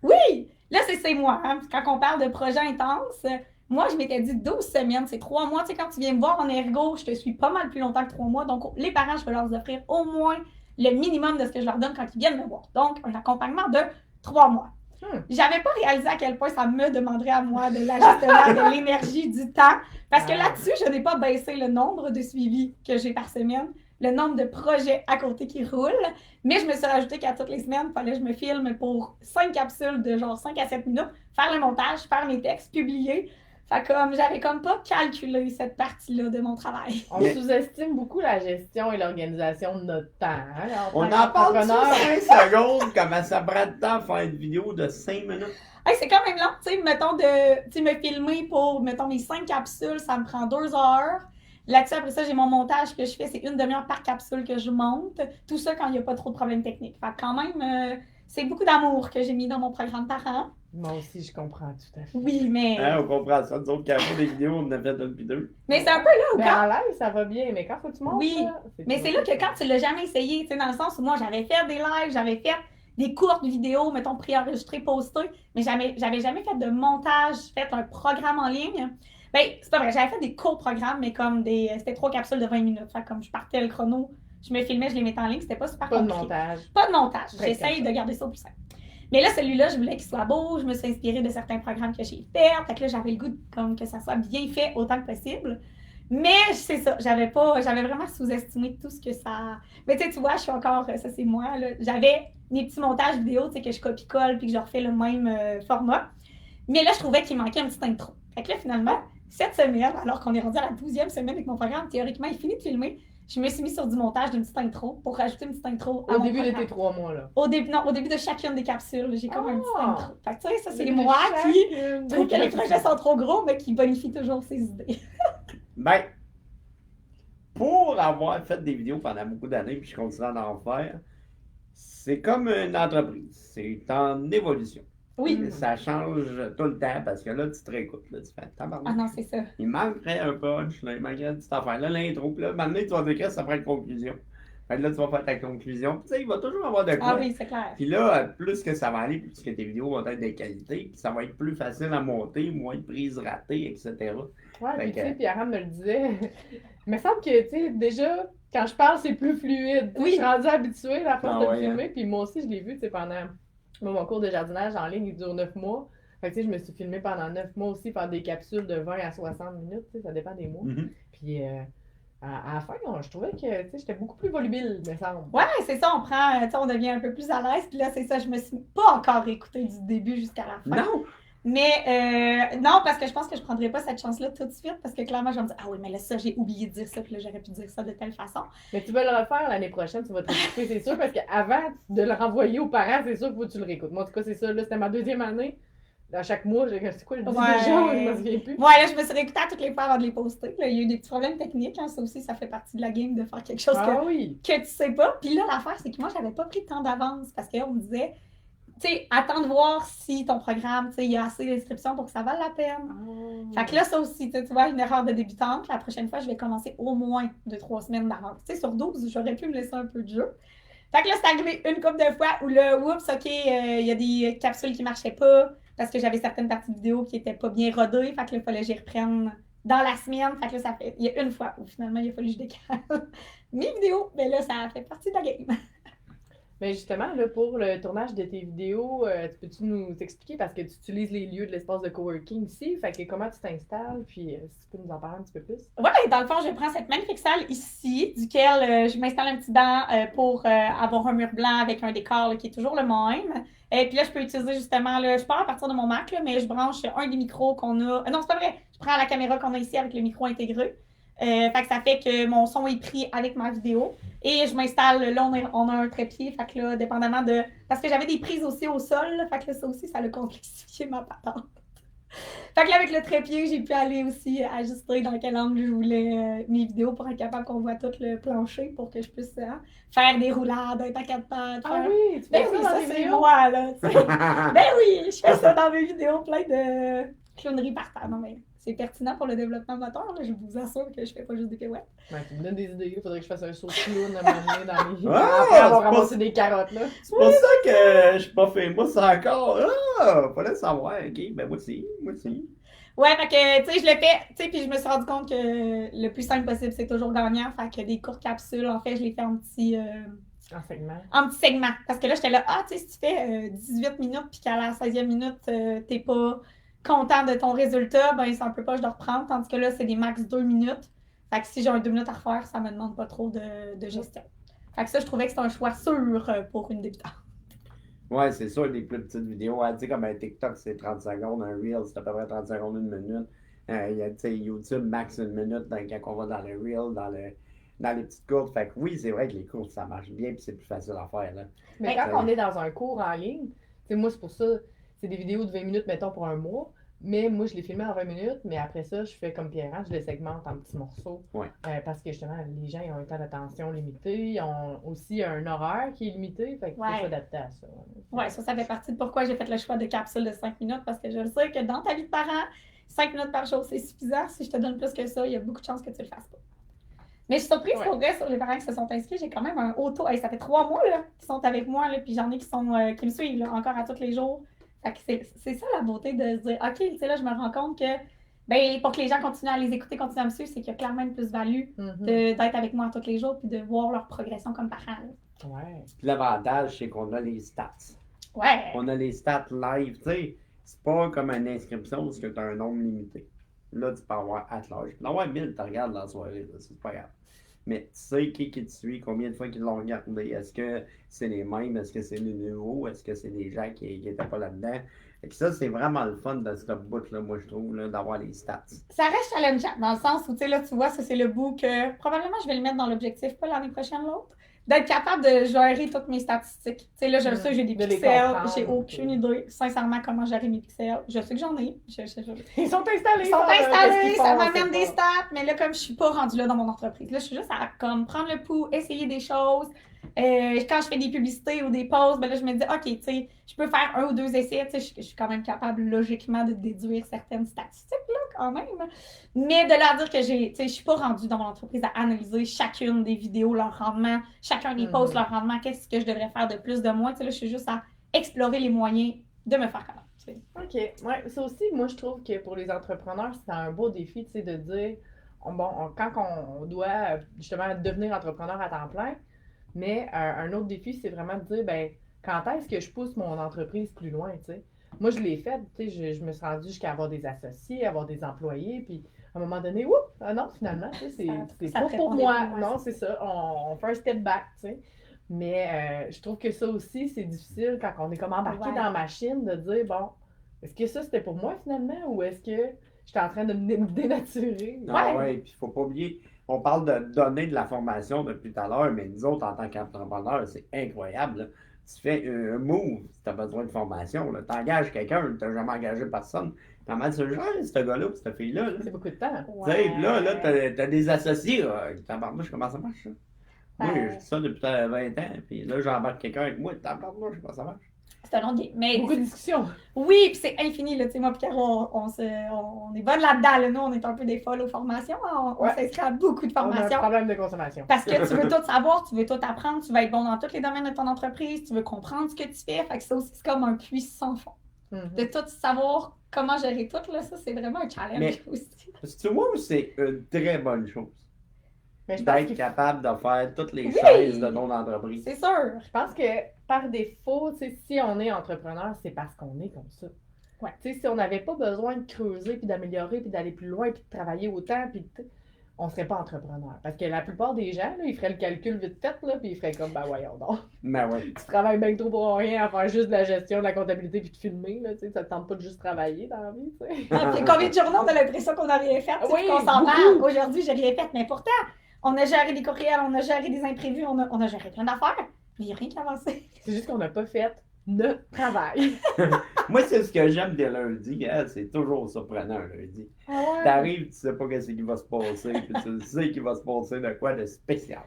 Oui! Là, c'est moi. Hein. Quand on parle de projet intense, moi, je m'étais dit 12 semaines, c'est 3 mois. Tu sais, quand tu viens me voir en ergo, je te suis pas mal plus longtemps que 3 mois. Donc, les parents, je vais leur offrir au moins le minimum de ce que je leur donne quand ils viennent me voir. Donc, un accompagnement de 3 mois. J'avais pas réalisé à quel point ça me demanderait à moi de l'ajustement, de l'énergie, du temps. Parce que là-dessus, je n'ai pas baissé le nombre de suivis que j'ai par semaine, le nombre de projets à côté qui roulent. Mais je me suis rajouté qu'à toutes les semaines, il fallait que je me filme pour 5 capsules de genre 5 à 7 minutes, faire le montage, faire mes textes, publier. Fait comme j'avais comme pas calculé cette partie-là de mon travail. On sous-estime beaucoup la gestion et l'organisation de notre temps. Hein, On en parle 5 secondes, comment ça prend de temps à faire une vidéo de 5 minutes? Hey, c'est quand même long, tu sais, mettons, me filmer pour, mettons, mes 5 capsules, ça me prend 2 heures. Là-dessus, après ça, j'ai mon montage que je fais, c'est 1 demi-heure par capsule que je monte. Tout ça quand il n'y a pas trop de problèmes techniques. Fait quand même, c'est beaucoup d'amour que j'ai mis dans mon programme parent. Moi aussi, je comprends tout à fait. Oui, mais... Hein, on comprend ça. Nous autres, qui avons des vidéos, on en a fait une puis deux. Mais c'est un peu là où Mais quand... en live, ça va bien, mais quand faut que tu montes, Oui, mais c'est là que quand tu l'as jamais essayé, tu sais, dans le sens où moi, j'avais fait des lives, j'avais fait des courtes vidéos, mettons, préenregistrées, postées, mais j'avais jamais fait de montage, fait un programme en ligne. Ben, c'est pas vrai, j'avais fait des courts programmes, mais comme c'était 3 capsules de 20 minutes. Fait comme je partais le chrono, je me filmais, je les mettais en ligne, c'était pas super compliqué. Pas de montage. Pas de montage. Très J'essaye simple. de garder ça au plus simple. Mais là, celui-là, je voulais qu'il soit beau, je me suis inspirée de certains programmes que j'ai faits. Fait que là, j'avais le goût comme que ça soit bien fait autant que possible. Mais c'est ça, j'avais vraiment sous-estimé tout ce que ça... Mais tu vois, je suis encore, ça c'est moi, là. J'avais mes petits montages vidéo, tu sais, que je copie-colle puis que je refais le même format. Mais là, je trouvais qu'il manquait un petit intro. Fait que là, finalement, cette semaine, alors qu'on est rendu à la 12e semaine avec mon programme, théoriquement, il finit de filmer. Je me suis mis sur du montage d'une petite intro pour rajouter une petite intro à Au mon début de programme. tes 3 mois, là. Au début de chacune des capsules, j'ai comme un petit intro. Fait que tu sais, ça c'est Au début de moi qui chacune trouve des que les projets sont trop gros, mais qui bonifie toujours ses idées. Ben, pour avoir fait des vidéos pendant beaucoup d'années, puis je continue d'en faire, c'est comme une entreprise. C'est en évolution. Oui. Ça change tout le temps parce que là, tu te réécoutes. Là, tu fais tabarnak. Ah non, c'est ça. Il manquerait un punch, là, il manquerait une petite affaire. Là, l'intro, puis là, maintenant, tu vas décrire, ça prend une conclusion. Fait que là, tu vas faire ta conclusion. Puis, tu sais, il va toujours avoir de quoi. Ah oui, c'est clair. Puis là, plus que ça va aller, plus que tes vidéos vont être de qualité, puis ça va être plus facile à monter, moins de prises ratées, etc. Ouais, Fait puis tu que- sais, puis Aram me le disait. Il me semble que, tu sais, déjà, quand je parle, c'est plus fluide. Oui. Je suis rendue habituée à force Ah de ouais, me filmer, puis moi aussi, je l'ai vu, tu sais, pendant mon cours de jardinage en ligne, il dure 9 mois. Fait que, tu sais, je me suis filmée pendant 9 mois aussi, faire des capsules de 20 à 60 minutes, tu sais, ça dépend des mois. Mhm. Puis à la fin, je trouvais que, tu sais, j'étais beaucoup plus volubile, me semble. Ouais, c'est ça, on prend, tu sais, on devient un peu plus à l'aise. Puis là, c'est ça, je me suis pas encore écoutée du début jusqu'à la fin. Non! Mais non, parce que je pense que je prendrais pas cette chance-là tout de suite, parce que clairement, je vais me dire, ah oui, mais là, ça, j'ai oublié de dire ça, puis là, j'aurais pu dire ça de telle façon. Mais tu vas le refaire l'année prochaine, tu vas te réécouter, c'est sûr, parce qu'avant de le renvoyer aux parents, c'est sûr qu'il faut que tu le réécoutes. Moi, en tout cas, c'est ça, là, c'était ma 2e année. À chaque mois, c'est quoi, je dis Ouais. déjà, je me souviens plus. Ouais, là, je me suis réécoutée à toutes les fois avant de les poster. Là, il y a eu des petits problèmes techniques, hein, ça aussi, ça fait partie de la game de faire quelque chose Ah oui! que tu sais pas. Puis là, l'affaire, c'est que moi, j'avais pas pris de temps d'avance parce qu'on me disait, tu sais, attends de voir si ton programme, tu sais, il y a assez d'inscriptions pour que ça vaille la peine. Fait que là, ça aussi, tu vois, une erreur de débutante. La prochaine fois, je vais commencer au moins de 3 semaines d'avance. Tu sais, sur 12, j'aurais pu me laisser un peu de jeu. Fait que là, c'est arrivé une couple de fois où là, oups, OK, il y a des capsules qui marchaient pas parce que j'avais certaines parties de vidéo qui étaient pas bien rodées. Fait que là, il fallait que j'y reprenne dans la semaine. Fait que là, il y a une fois où finalement, il a fallu que je décale mes vidéos. Mais là, ça fait partie de la game. Mais justement, là, pour le tournage de tes vidéos, peux-tu nous expliquer, parce que tu utilises les lieux de l'espace de coworking ici, fait que comment tu t'installes, puis si tu peux nous en parler un petit peu plus? Oui, dans le fond, je prends cette magnifique salle ici, duquel je m'installe un petit banc pour avoir un mur blanc avec un décor là, qui est toujours le même. Et puis là, je peux utiliser justement, là, je pars à partir de mon Mac, là, mais je branche un des micros qu'on a. Non, c'est pas vrai, je prends la caméra qu'on a ici avec le micro intégré. Fait que ça fait que mon son est pris avec ma vidéo. Et je m'installe, là, on a un trépied. Fait que là, dépendamment de. Parce que j'avais des prises aussi au sol. Là, fait que là, ça aussi, ça a complexifié ma patente. Fait que là, avec le trépied, j'ai pu aller aussi ajuster dans quel angle je voulais mes vidéos pour être capable qu'on voit tout le plancher pour que je puisse faire des roulades, être à quatre pattes. Ah faire- oui, tu Ben fais oui, ça dans ça les c'est vidéos? moi, là. Tu sais. Ben oui, je fais ça dans mes vidéos, plein de clowneries par terre. Non, mais c'est pertinent pour le développement moteur, là. Je vous assure que je fais pas juste des pirouettes. Ouais, tu me donnes des idées. Il faudrait que je fasse un saut de clown à un moment donné dans mes vidéos. Ah, Après avoir c'est pas- ramassé des carottes, là. C'est pour ça que je suis pas famous encore. Ah, fallait savoir. Ok, ben moi aussi. Ouais, fait que, tu sais, je le fais, tu sais, puis je me suis rendu compte que le plus simple possible, c'est toujours gagnant. Fait que des courtes capsules, en fait, je les fais en petits segments. Parce que là, j'étais là, tu sais, si tu fais 18 minutes, puis qu'à la 16e minute, t'es pas content de ton résultat, ben c'est un peu poche de reprendre. Tandis que là, c'est des max 2 minutes. Fait que si j'ai un 2 minutes à refaire, ça me demande pas trop de gestion. Fait que ça, je trouvais que c'était un choix sûr pour une débutante. Ouais, c'est sûr, les plus petites vidéos. Tu sais, comme un TikTok, c'est 30 secondes. Un Reel, c'est à peu près 30 secondes, une minute. Il y a, tu sais, YouTube, max une minute quand on va dans le Reel, dans les petites courtes. Fait que oui, c'est vrai que les courtes, ça marche bien, puis c'est plus facile à faire, là. Mais Ben, quand on est dans un cours en ligne, tu sais, moi, c'est pour ça, c'est des vidéos de 20 minutes, mettons, pour un mois. Mais moi, je les filmais en 20 minutes, mais après ça, je fais comme Pierre, je les segmente en petits morceaux. Ouais. Parce que justement, les gens, ils ont un temps d'attention limité, ils ont aussi un horaire qui est limité, fait qu'il faut Ouais. s'adapter à ça. Ouais, ça fait partie de pourquoi j'ai fait le choix de capsules de 5 minutes, parce que je le sais que dans ta vie de parent, 5 minutes par jour, c'est suffisant. Si je te donne plus que ça, il y a beaucoup de chances que tu le fasses pas. Mais je suis surprise Ouais. pour vrai sur les parents qui se sont inscrits. J'ai quand même un auto. Hey, ça fait 3 mois là, qu'ils sont avec moi, là, puis j'en ai qui me suivent là, encore à tous les jours. Fait que c'est ça la beauté de se dire, OK, tu sais, là, je me rends compte que ben, pour que les gens continuent à les écouter, continuent à me suivre, c'est qu'il y a clairement une plus-value Mhm. d'être avec moi tous les jours puis de voir leur progression comme parents. là. Ouais. Puis l'avantage, c'est qu'on a les stats. Ouais. On a les stats live, tu sais. C'est pas comme une inscription parce que tu as un nombre limité. Là, tu peux avoir at large. Tu peux avoir 1000, tu regardes la soirée, là, c'est pas grave. Mais tu sais qui te suit, combien de fois qu'ils l'ont regardé, est-ce que c'est les mêmes, est-ce que c'est les nouveaux, est-ce que c'est des gens qui n'étaient pas là-dedans. Et que ça, c'est vraiment le fun de ce bout-là, moi, je trouve, là, d'avoir les stats. Ça reste challengeant, dans le sens où, tu sais, là, tu vois, ça, c'est le bout que probablement je vais le mettre dans l'objectif, pas l'année prochaine, l'autre, d'être capable de gérer toutes mes statistiques. Tu sais, là, je sais, j'ai des De les pixels, comprendre. j'ai aucune idée, sincèrement, comment gérer mes pixels. Je sais que j'en ai. Ils sont installés. Ils sont qu'est-ce installés, qu'ils ça font, m'amène c'est des pas- stats, mais là, comme je suis pas rendue là dans mon entreprise, là, je suis juste à comme prendre le pouls, essayer des choses. Quand je fais des publicités ou des posts, ben là, je me dis, OK, tu sais, je peux faire 1 ou 2 essais, tu sais, je suis quand même capable logiquement de déduire certaines statistiques, là, quand même. Mais de leur dire que tu sais, je suis pas rendue dans mon entreprise à analyser chacune des vidéos, leur rendement, chacun des posts, leur rendement, qu'est-ce que je devrais faire de plus, de moins. Tu sais, là, je suis juste à explorer les moyens de me faire connaître. Tu sais. OK. Ouais, ça aussi, moi, je trouve que pour les entrepreneurs, c'est un beau défi, tu sais, de dire, quand on doit justement devenir entrepreneur à temps plein, mais un autre défi, c'est vraiment de dire, ben, quand est-ce que je pousse mon entreprise plus loin, tu sais? Moi, je l'ai fait, tu sais, je me suis rendue jusqu'à avoir des associés, avoir des employés, puis à un moment donné, oups, ah non, finalement, tu sais, c'est Ça pas te pour répondait moi. plus, ouais, Non, c'est ça, on fait un step back, tu sais. Mais je trouve que ça aussi, c'est difficile quand on est comme embarqué Ouais. dans la machine de dire, bon, est-ce que ça c'était pour moi finalement ou est-ce que j'étais en train de me dénaturer? Ah ouais, puis faut pas oublier, on parle de donner de la formation depuis tout à l'heure, mais nous autres, en tant qu'entrepreneurs, c'est incroyable, là. Tu fais un move si tu as besoin de formation. Tu engages quelqu'un, tu n'as jamais engagé personne. Comment tu le gères, ce gars-là ou cette fille-là? Là? C'est beaucoup de temps. Tu sais, puis là, t'as des associés. Tabarnouche, comment ça marche, ça? Moi, je dis ça depuis 20 ans, puis là, j'embarque quelqu'un avec moi. Tabarnouche, comment ça marche? C'est un long game. Mais Beaucoup de discussions. oui, puis c'est infini, là. Tu sais, moi, puis Caro, on est bonne là-dedans, là. Nous, on est un peu des folles aux formations. On Ouais. s'inscrit à beaucoup de On a un formations. problème de consommation. Parce que tu veux tout savoir, tu veux tout apprendre, tu veux être bon dans tous les domaines de ton entreprise, tu veux comprendre ce que tu fais. Fait que ça aussi, c'est comme un puits sans fond. Mhm. De tout savoir comment gérer tout, là, ça, c'est vraiment un challenge Mais- aussi. Parce que tu vois, c'est une très bonne chose Mais je pense d'être qu'il capable de faire toutes les Oui! chaises de ton entreprise. C'est sûr. Je pense que par défaut, tu sais, si on est entrepreneur, c'est parce qu'on est comme ça. Ouais. Tu sais, si on n'avait pas besoin de creuser, puis d'améliorer, puis d'aller plus loin, puis de travailler autant, puis on serait pas entrepreneur. Parce que la plupart des gens, là, ils feraient le calcul vite fait, là, puis ils feraient comme, ben voyons donc. Ben ouais. Tu travailles bien trop pour rien à faire juste de la gestion, de la comptabilité puis de filmer, là, tu sais, ça te tente pas de juste travailler dans la vie, tu sais. Puis combien de journées on a l'impression qu'on n'a rien fait? Oui, Qu'on s'en beaucoup. parle. Aujourd'hui, j'ai rien fait. Mais pourtant, on a géré des courriels, on a géré des imprévus, on a géré plein d'affaires. Mais il n'y a rien qui a avancé. C'est juste qu'on n'a pas fait notre travail. Moi, c'est ce que j'aime des lundis. Hein, c'est toujours surprenant un lundi. T'arrives, tu sais pas qu'est-ce qui va se passer, puis tu sais qu'il va se passer de quoi de spécial.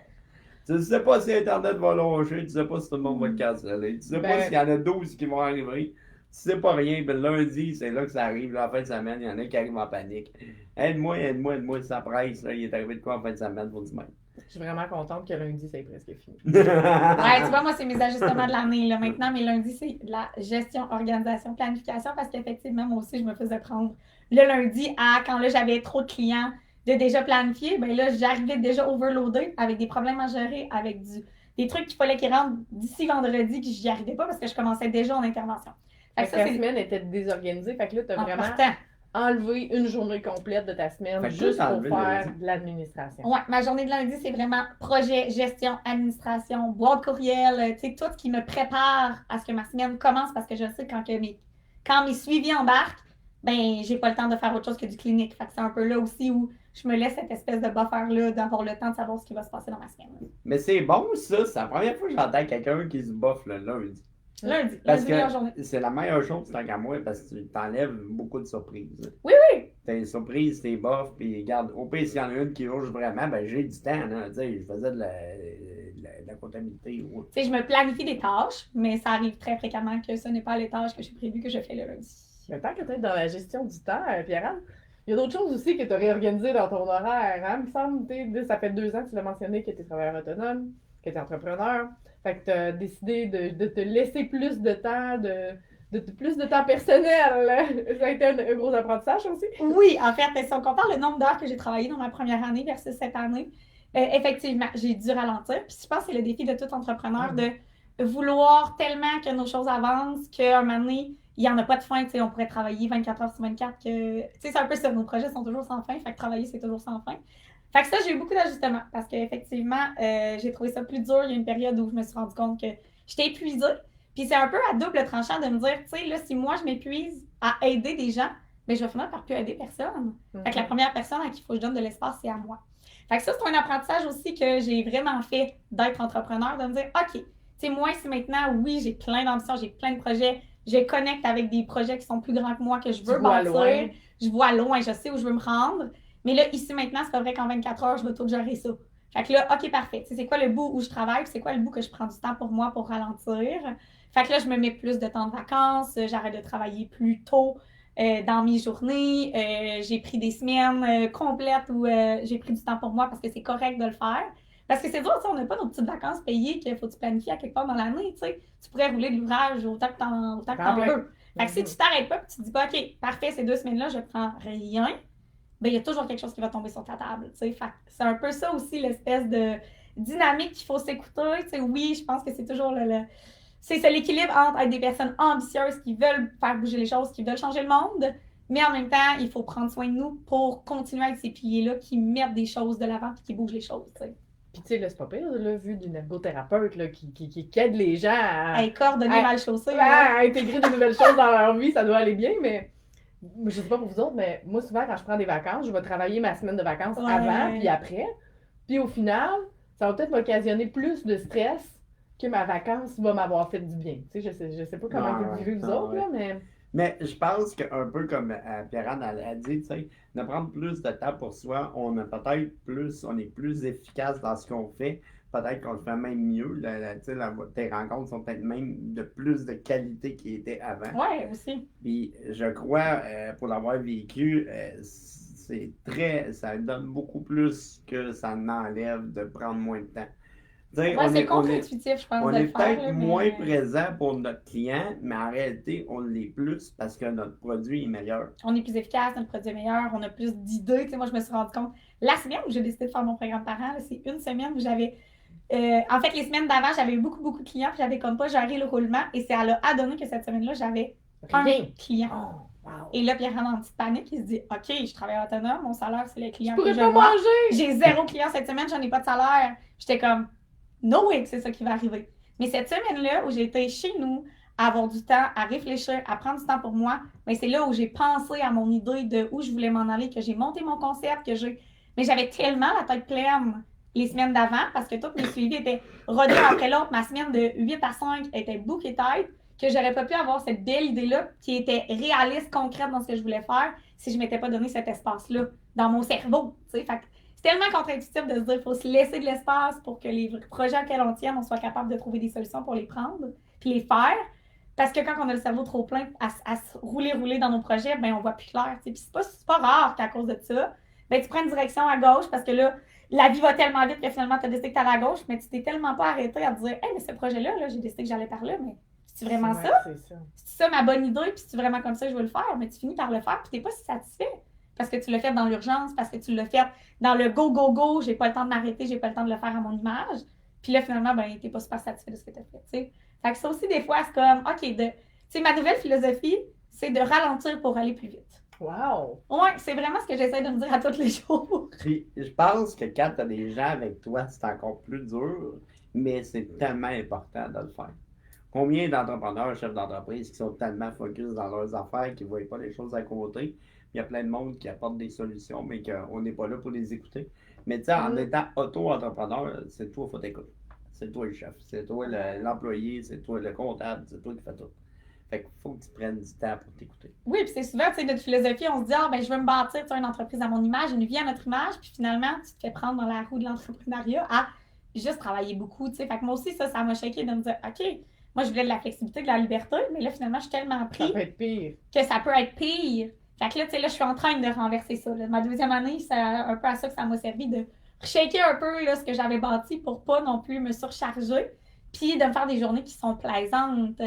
Tu sais pas si Internet va lâcher, tu sais pas si tout le monde va le canceller, tu sais pas s'il y en a 12 qui vont arriver, tu sais pas rien, puis lundi, c'est là que ça arrive, là, en fin de semaine, il y en a qui arrivent en panique. Aide-moi, ça presse, là, il est arrivé de quoi en fin de semaine, faut dire même. Je suis vraiment contente que lundi, c'est presque fini. Ouais, tu vois, moi, c'est mes ajustements de l'année. Là. Maintenant, mes lundis, c'est de la gestion, organisation, planification, parce qu'effectivement, moi aussi, je me faisais prendre le lundi à quand là, j'avais trop de clients de déjà planifier. Ben là, j'arrivais déjà overloadée avec des problèmes à gérer, avec des trucs qu'il fallait qu'ils rentrent d'ici vendredi, que j'y arrivais pas parce que je commençais déjà en intervention. Fait que ta semaine était désorganisée, fait que là, t'as vraiment enlevé une journée complète de ta semaine juste pour faire de l'administration. Oui, ma journée de lundi, c'est vraiment projet, gestion, administration, boîte courriel, tu sais, tout ce qui me prépare à ce que ma semaine commence parce que je sais quand mes suivis embarquent, ben j'ai pas le temps de faire autre chose que du clinique. Fait que c'est un peu là aussi où je me laisse cette espèce de buffer-là d'avoir le temps de savoir ce qui va se passer dans ma semaine. Mais c'est bon, ça. C'est la première fois que j'entends quelqu'un qui se buffe le lundi. Lundi, meilleure journée. C'est la meilleure chose tant qu'à moi parce que tu t'enlèves beaucoup de surprises. Oui. T'as une surprise, t'es bof, puis regarde, au pire, s'il y en a une qui urge vraiment, ben j'ai du temps, là. Tu sais, je faisais de la comptabilité. Ouais. Tu sais, je me planifie des tâches, mais ça arrive très fréquemment que ce n'est pas les tâches que j'ai prévues que je fais le lundi. Mais tant que tu es dans la gestion du temps, Pierre-Anne, il y a d'autres choses aussi que tu as réorganisées dans ton horaire. Hein? Il me semble, ça fait 2 ans que tu l'as mentionné que tu es travailleur autonome, que tu es entrepreneur. Fait que tu as décidé de te laisser plus de temps, plus de temps personnel. Ça a été un gros apprentissage aussi. Oui, en fait, si on compare le nombre d'heures que j'ai travaillé dans ma première année versus cette année, effectivement, j'ai dû ralentir. Puis je pense que c'est le défi de tout entrepreneur de vouloir tellement que nos choses avancent qu'à un moment donné, il n'y en a pas de fin. On pourrait travailler 24 heures sur 24. C'est un peu ça. Nos projets sont toujours sans fin. Fait que travailler, c'est toujours sans fin. Fait que ça, j'ai eu beaucoup d'ajustements parce qu'effectivement, j'ai trouvé ça plus dur. Il y a une période où je me suis rendu compte que j'étais épuisée. Puis c'est un peu à double tranchant de me dire, tu sais, là, si moi, je m'épuise à aider des gens, bien, je vais finir par plus aider personne. Fait que la première personne à qui il faut que je donne de l'espace, c'est à moi. Fait que ça, c'est un apprentissage aussi que j'ai vraiment fait d'être entrepreneur, de me dire, OK, tu sais, moi, ici maintenant, oui, j'ai plein d'ambitions, j'ai plein de projets, je connecte avec des projets qui sont plus grands que moi, que je veux bâtir. Je vois loin, je sais où je veux me rendre. Mais là, ici maintenant, c'est pas vrai qu'en 24 heures, je vais tout gérer ça. Fait que là, OK, parfait. C'est quoi le bout où je travaille, c'est quoi le bout que je prends du temps pour moi pour ralentir. Fait que là, je me mets plus de temps de vacances, j'arrête de travailler plus tôt dans mes journées. J'ai pris des semaines complètes où j'ai pris du temps pour moi parce que c'est correct de le faire. Parce que c'est dur, on n'a pas nos petites vacances payées qu'il faut que tu planifies à quelque part dans l'année. Tu pourrais rouler de l'ouvrage autant que t'en veux. Fait que si tu t'arrêtes pas et tu te dis pas, OK, parfait, ces 2 semaines-là, je prends rien, ben il y a toujours quelque chose qui va tomber sur ta table. Fait que c'est un peu ça aussi, l'espèce de dynamique qu'il faut s'écouter. Oui, je pense que c'est toujours c'est l'équilibre entre être des personnes ambitieuses qui veulent faire bouger les choses, qui veulent changer le monde, mais en même temps, il faut prendre soin de nous pour continuer à être ces piliers-là qui mettent des choses de l'avant et qui bougent les choses. T'sais. Puis tu sais, là, c'est pas pire, là, vu d'une ergothérapeute là, qui aide les gens à coordonner mal chaussées. À intégrer de nouvelles choses dans leur vie, ça doit aller bien, mais je sais pas pour vous autres, mais moi, souvent, quand je prends des vacances, je vais travailler ma semaine de vacances avant puis après. Puis au final, ça va peut-être m'occasionner plus de stress que ma vacance va m'avoir fait du bien. Tu sais, je sais pas comment vous vivez vous autres, là, mais... Mais je pense qu'un peu comme Pierre-Anne a dit, tu sais, de prendre plus de temps pour soi, on est plus efficace dans ce qu'on fait. Peut-être qu'on le fait même mieux. Tes rencontres sont peut-être même de plus de qualité qu'ils étaient avant. Oui, aussi. Puis je crois, pour l'avoir vécu, ça donne beaucoup plus que ça n'enlève de prendre moins de temps. C'est contre-intuitif, je pense. On est peut-être moins présent pour notre client, mais en réalité, on l'est plus parce que notre produit est meilleur. On est plus efficace, notre produit est meilleur, on a plus d'idées. Moi, je me suis rendu compte, la semaine où j'ai décidé de faire mon programme parent, c'est une semaine où j'avais... en fait, les semaines d'avant, j'avais eu beaucoup de clients, puis j'avais comme pas géré le roulement, et c'est à donné que cette semaine-là, j'avais un client. Wow. Et là, Pierre rentre en petite panique, il se dit OK, je travaille autonome, mon salaire, c'est les clients Je pourrais que je pas vois. manger! J'ai 0 client cette semaine, j'en ai pas de salaire. J'étais comme no way que c'est ça qui va arriver. Mais cette semaine-là, où j'ai été chez nous, à avoir du temps, à réfléchir, à prendre du temps pour moi, mais c'est là où j'ai pensé à mon idée de où je voulais m'en aller, que j'ai monté mon concept, mais j'avais tellement la tête pleine les semaines d'avant, parce que tous mes suivis étaient rodés après l'autre. Ma semaine de 8 à 5 était bookée tête, que j'aurais pas pu avoir cette belle idée-là, qui était réaliste, concrète dans ce que je voulais faire, si je m'étais pas donné cet espace-là dans mon cerveau. Fait que c'est tellement contre-intuitif de se dire qu'il faut se laisser de l'espace pour que les projets auxquels on tient, on soit capable de trouver des solutions pour les prendre, puis les faire. Parce que quand on a le cerveau trop plein à se rouler dans nos projets, ben on voit plus clair. Puis c'est pas rare qu'à cause de ça, ben tu prends une direction à gauche parce que là, la vie va tellement vite que finalement, tu as décidé que tu allais à gauche, mais tu t'es tellement pas arrêté à te dire, hey, mais ce projet-là, j'ai décidé que j'allais par là, mais c'est vraiment Ouais, ça? c'est ça. C'est ça ma bonne idée, puis c'est vraiment comme ça que je veux le faire, mais tu finis par le faire, puis tu n'es pas si satisfait. Parce que tu l'as fait dans l'urgence, parce que tu l'as fait dans le go, go, go, j'ai pas le temps de m'arrêter, j'ai pas le temps de le faire à mon image. Puis là, finalement, ben, t'es pas super satisfait de ce que tu as fait, tu sais. Fait que ça aussi, des fois, c'est comme, OK, tu sais, ma nouvelle philosophie, c'est de ralentir pour aller plus vite. Wow! Ouais, c'est vraiment ce que j'essaie de me dire à tous les jours. Puis, je pense que quand tu as des gens avec toi, c'est encore plus dur, mais c'est tellement important de le faire. Combien d'entrepreneurs, chefs d'entreprise qui sont tellement focus dans leurs affaires qu'ils ne voient pas les choses à côté? Il y a plein de monde qui apporte des solutions, mais qu'on n'est pas là pour les écouter. Mais tu sais, en étant auto-entrepreneur, c'est toi, il faut t'écouter. C'est toi le chef, c'est toi l'employé, c'est toi le comptable, c'est toi qui fais tout. Fait qu'il faut que tu prennes du temps pour t'écouter. Oui, puis c'est souvent, tu sais, notre philosophie, on se dit, ah, ben, je veux me bâtir une entreprise à mon image, une vie à notre image, puis finalement, tu te fais prendre dans la roue de l'entrepreneuriat à juste travailler beaucoup, tu sais. Fait que moi aussi, ça m'a choqué de me dire, OK, moi, je voulais de la flexibilité, de la liberté, mais là, finalement, je suis tellement pris Ça peut être pire. que ça peut être pire. Fait que là, tu sais, là, je suis en train de renverser ça. Là. Ma deuxième année, c'est un peu à ça que ça m'a servi de shaker un peu là, ce que j'avais bâti pour pas non plus me surcharger. Puis de me faire des journées qui sont plaisantes,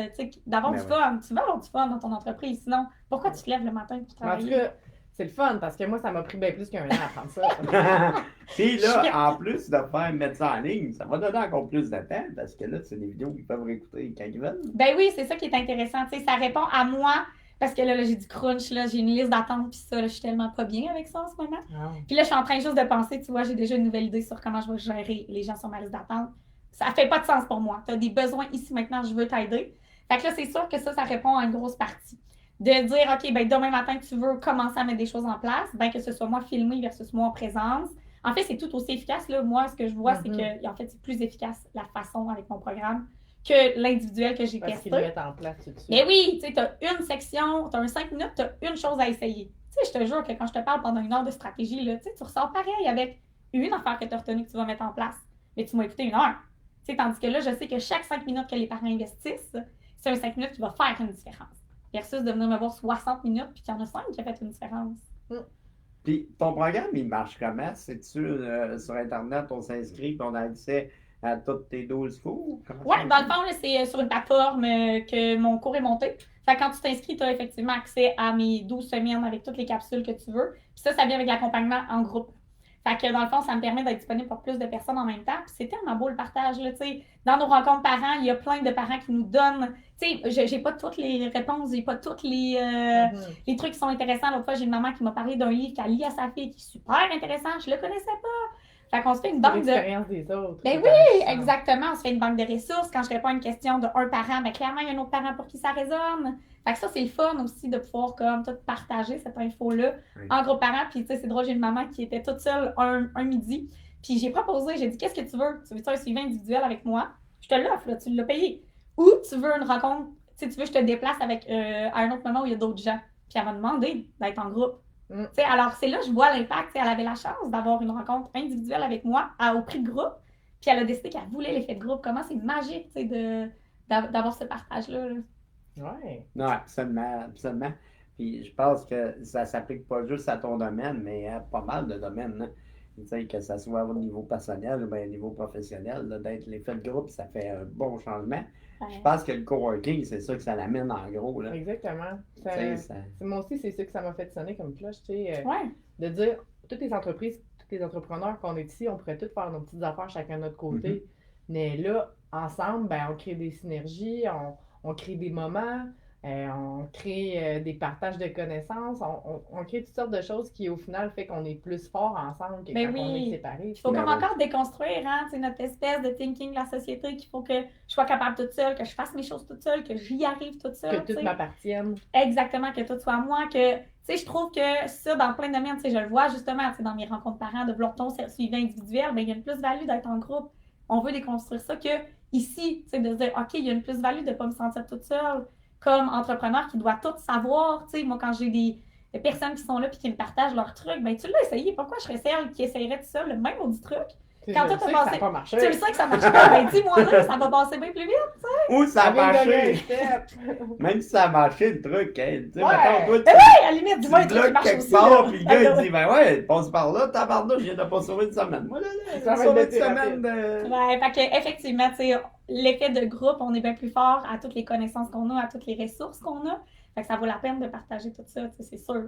d'avoir du fun. Tu vas avoir du fun dans ton entreprise. Sinon, pourquoi tu te lèves le matin pour En tout travailler? cas, c'est le fun parce que moi, ça m'a pris bien plus qu'un an à apprendre ça. Puis là, en plus de faire mettre ça en ligne, ça va donner encore plus de temps parce que là, c'est des vidéos qu'ils peuvent réécouter quand ils veulent. Ben oui, c'est ça qui est intéressant. Ça répond à moi parce que là j'ai du crunch, là, j'ai une liste d'attente, puis ça, là, je suis tellement pas bien avec ça en ce moment. Wow. Puis là, je suis en train juste de penser, tu vois, j'ai déjà une nouvelle idée sur comment je vais gérer les gens sur ma liste d'attente. Ça fait pas de sens pour moi. Tu as des besoins ici maintenant, je veux t'aider. Fait que là, c'est sûr que ça répond à une grosse partie. De dire, OK, ben demain matin, tu veux commencer à mettre des choses en place, ben que ce soit moi filmé versus moi en présence. En fait, c'est tout aussi efficace. Là. Moi, ce que je vois, c'est que en fait, c'est plus efficace la façon avec mon programme que l'individuel que j'ai Parce testé. qu'ils le mettent en place tout de suite. Mais oui, tu sais, tu as une section, tu as un 5 minutes, tu as une chose à essayer. Tu sais, je te jure que quand je te parle pendant une heure de stratégie, là, tu ressors pareil avec une affaire que tu as retenue que tu vas mettre en place. Mais tu m'as écouté une heure. Tu sais, tandis que là, je sais que chaque 5 minutes que les parents investissent, c'est un 5 minutes qui va faire une différence. Versus de venir me voir 60 minutes puis qu'il y en a 5 qui a fait une différence. Puis ton programme, il marche comment? C'est-tu sur Internet, on s'inscrit puis on a accès à toutes tes 12 cours? Oui, dans le fond, là, c'est sur une plateforme que mon cours est monté. Fait que quand tu t'inscris, tu as effectivement accès à mes 12 semaines avec toutes les capsules que tu veux. Puis ça vient avec l'accompagnement en groupe. Fait que dans le fond, ça me permet d'être disponible pour plus de personnes en même temps. Puis c'est tellement beau le partage. Là, dans nos rencontres parents, il y a plein de parents qui nous donnent. J'ai pas toutes les réponses, j'ai pas tous les trucs qui sont intéressants. L'autre fois, j'ai une maman qui m'a parlé d'un livre qu'elle lit à sa fille qui est super intéressant. Je le connaissais pas. Fait qu'on se fait une banque de. L'expérience des autres. Ben oui, exactement. On se fait une banque de ressources. Quand je réponds à une question d'un parent, ben clairement, il y a un autre parent pour qui ça résonne. Fait que ça, c'est le fun aussi de pouvoir comme tout partager cette info-là en groupe parents. Puis tu sais, c'est drôle, j'ai une maman qui était toute seule un midi. Puis j'ai proposé, j'ai dit, qu'est-ce que tu veux? Tu veux un suivi individuel avec moi? Je te l'offre, là, tu l'as payé. Ou tu veux une rencontre, tu veux que je te déplace avec à un autre moment où il y a d'autres gens. Puis elle m'a demandé d'être en groupe. Alors, c'est là que je vois l'impact. Elle avait la chance d'avoir une rencontre individuelle avec moi au prix de groupe. Puis elle a décidé qu'elle voulait l'effet de groupe. Comment c'est magique d'avoir ce partage-là. Là. Ouais. Non, absolument. Puis je pense que ça ne s'applique pas juste à ton domaine, mais à pas mal de domaines. Hein. Tu sais, que ce soit au niveau personnel ou bien au niveau professionnel, là, d'être l'effet de groupe, ça fait un bon changement. Ouais. Je pense que le coworking, c'est ça que ça l'amène en gros. Là. Exactement. Moi aussi, c'est ça que ça m'a fait sonner comme cloche, de dire, toutes les entreprises, tous les entrepreneurs qu'on est ici, on pourrait tous faire nos petites affaires chacun de notre côté. Mais là, ensemble, ben, on crée des synergies, on crée des moments. On crée des partages de connaissances, on crée toutes sortes de choses qui, au final, fait qu'on est plus fort ensemble que Ben quand on oui. est séparés. Il faut Ben comme oui. encore déconstruire, hein, tu sais, notre espèce de thinking de la société qu'il faut que je sois capable toute seule, que je fasse mes choses toute seule, que j'y arrive toute Que seule. tu tout sais. m'appartienne. Exactement, que tout soit moi, que, tu sais, je trouve que ça, dans plein de domaines, tu sais, je le vois justement, tu sais, dans mes rencontres parents, de vouloir ton suivi individuel, ben, il y a une plus-value d'être en groupe. On veut déconstruire ça que ici, tu sais, de se dire, OK, il y a une plus-value de ne pas me sentir toute seule comme entrepreneur qui doit tout savoir. Tu sais, moi, quand j'ai des personnes qui sont là et qui me partagent leurs trucs, ben, tu l'as essayé. Pourquoi je serais celle qui essayerait tout seul le même maudit truc? Quand Je toi, le t'as sais que ça passé. n'a pas marché. Tu le sais que ça marche pas, ben, dis-moi là, ça va passer bien plus vite. Ou ça a Avec de marché. respect. Même si ça a marché, le truc, hein. Tu sais, Ouais. mettons, toi, Hey, à la limite, tu dis-moi un truc qui bloques marche quelque aussi. part, là. puis le gars, il dit, ben ouais, passe par là, tabarnouche, je viens de pas sauver une semaine. Moi, là, Ça va sauver être une rapide. semaine de... Ouais, fait que effectivement, tu sais, l'effet de groupe, on est bien plus fort à toutes les connaissances qu'on a, à toutes les ressources qu'on a. Fait que ça vaut la peine de partager tout ça, tu sais, c'est sûr.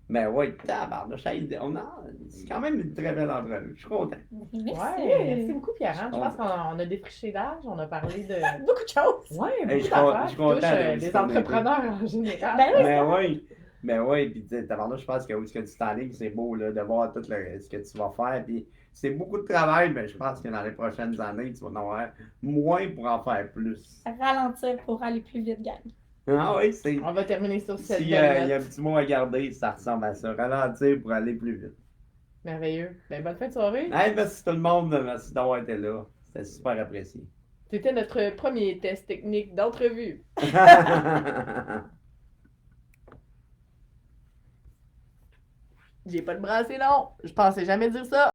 Ben ouais, tabarnouche, c'est quand même une très belle entrevue. Je suis content. Merci. Ouais, merci beaucoup, Pierre. Je pense qu'on a défriché d'âge, on a parlé de. Beaucoup de choses. Ouais, Hey, beaucoup je suis d'affaires je qui suis content touchent de les vous entrepreneurs en général. Ben oui. Ben oui, puis tu sais, tabarnouche, je pense que où est-ce que tu t'enlignes, c'est beau là, de voir tout ce que tu vas faire. Puis c'est beaucoup de travail, mais je pense que dans les prochaines années, tu vas en avoir moins pour en faire plus. Ralentir pour aller plus vite, gang. Ah oui, c'est. On va terminer sur cette S'il belle y a un note. petit mot à garder, ça ressemble à ça. Ralentir pour aller plus vite. Merveilleux. Ben, bonne fin de soirée. Hey, merci tout le monde, merci d'avoir été là. C'était super apprécié. C'était notre premier test technique d'entrevue. J'ai pas de bras assez long. Je pensais jamais dire ça.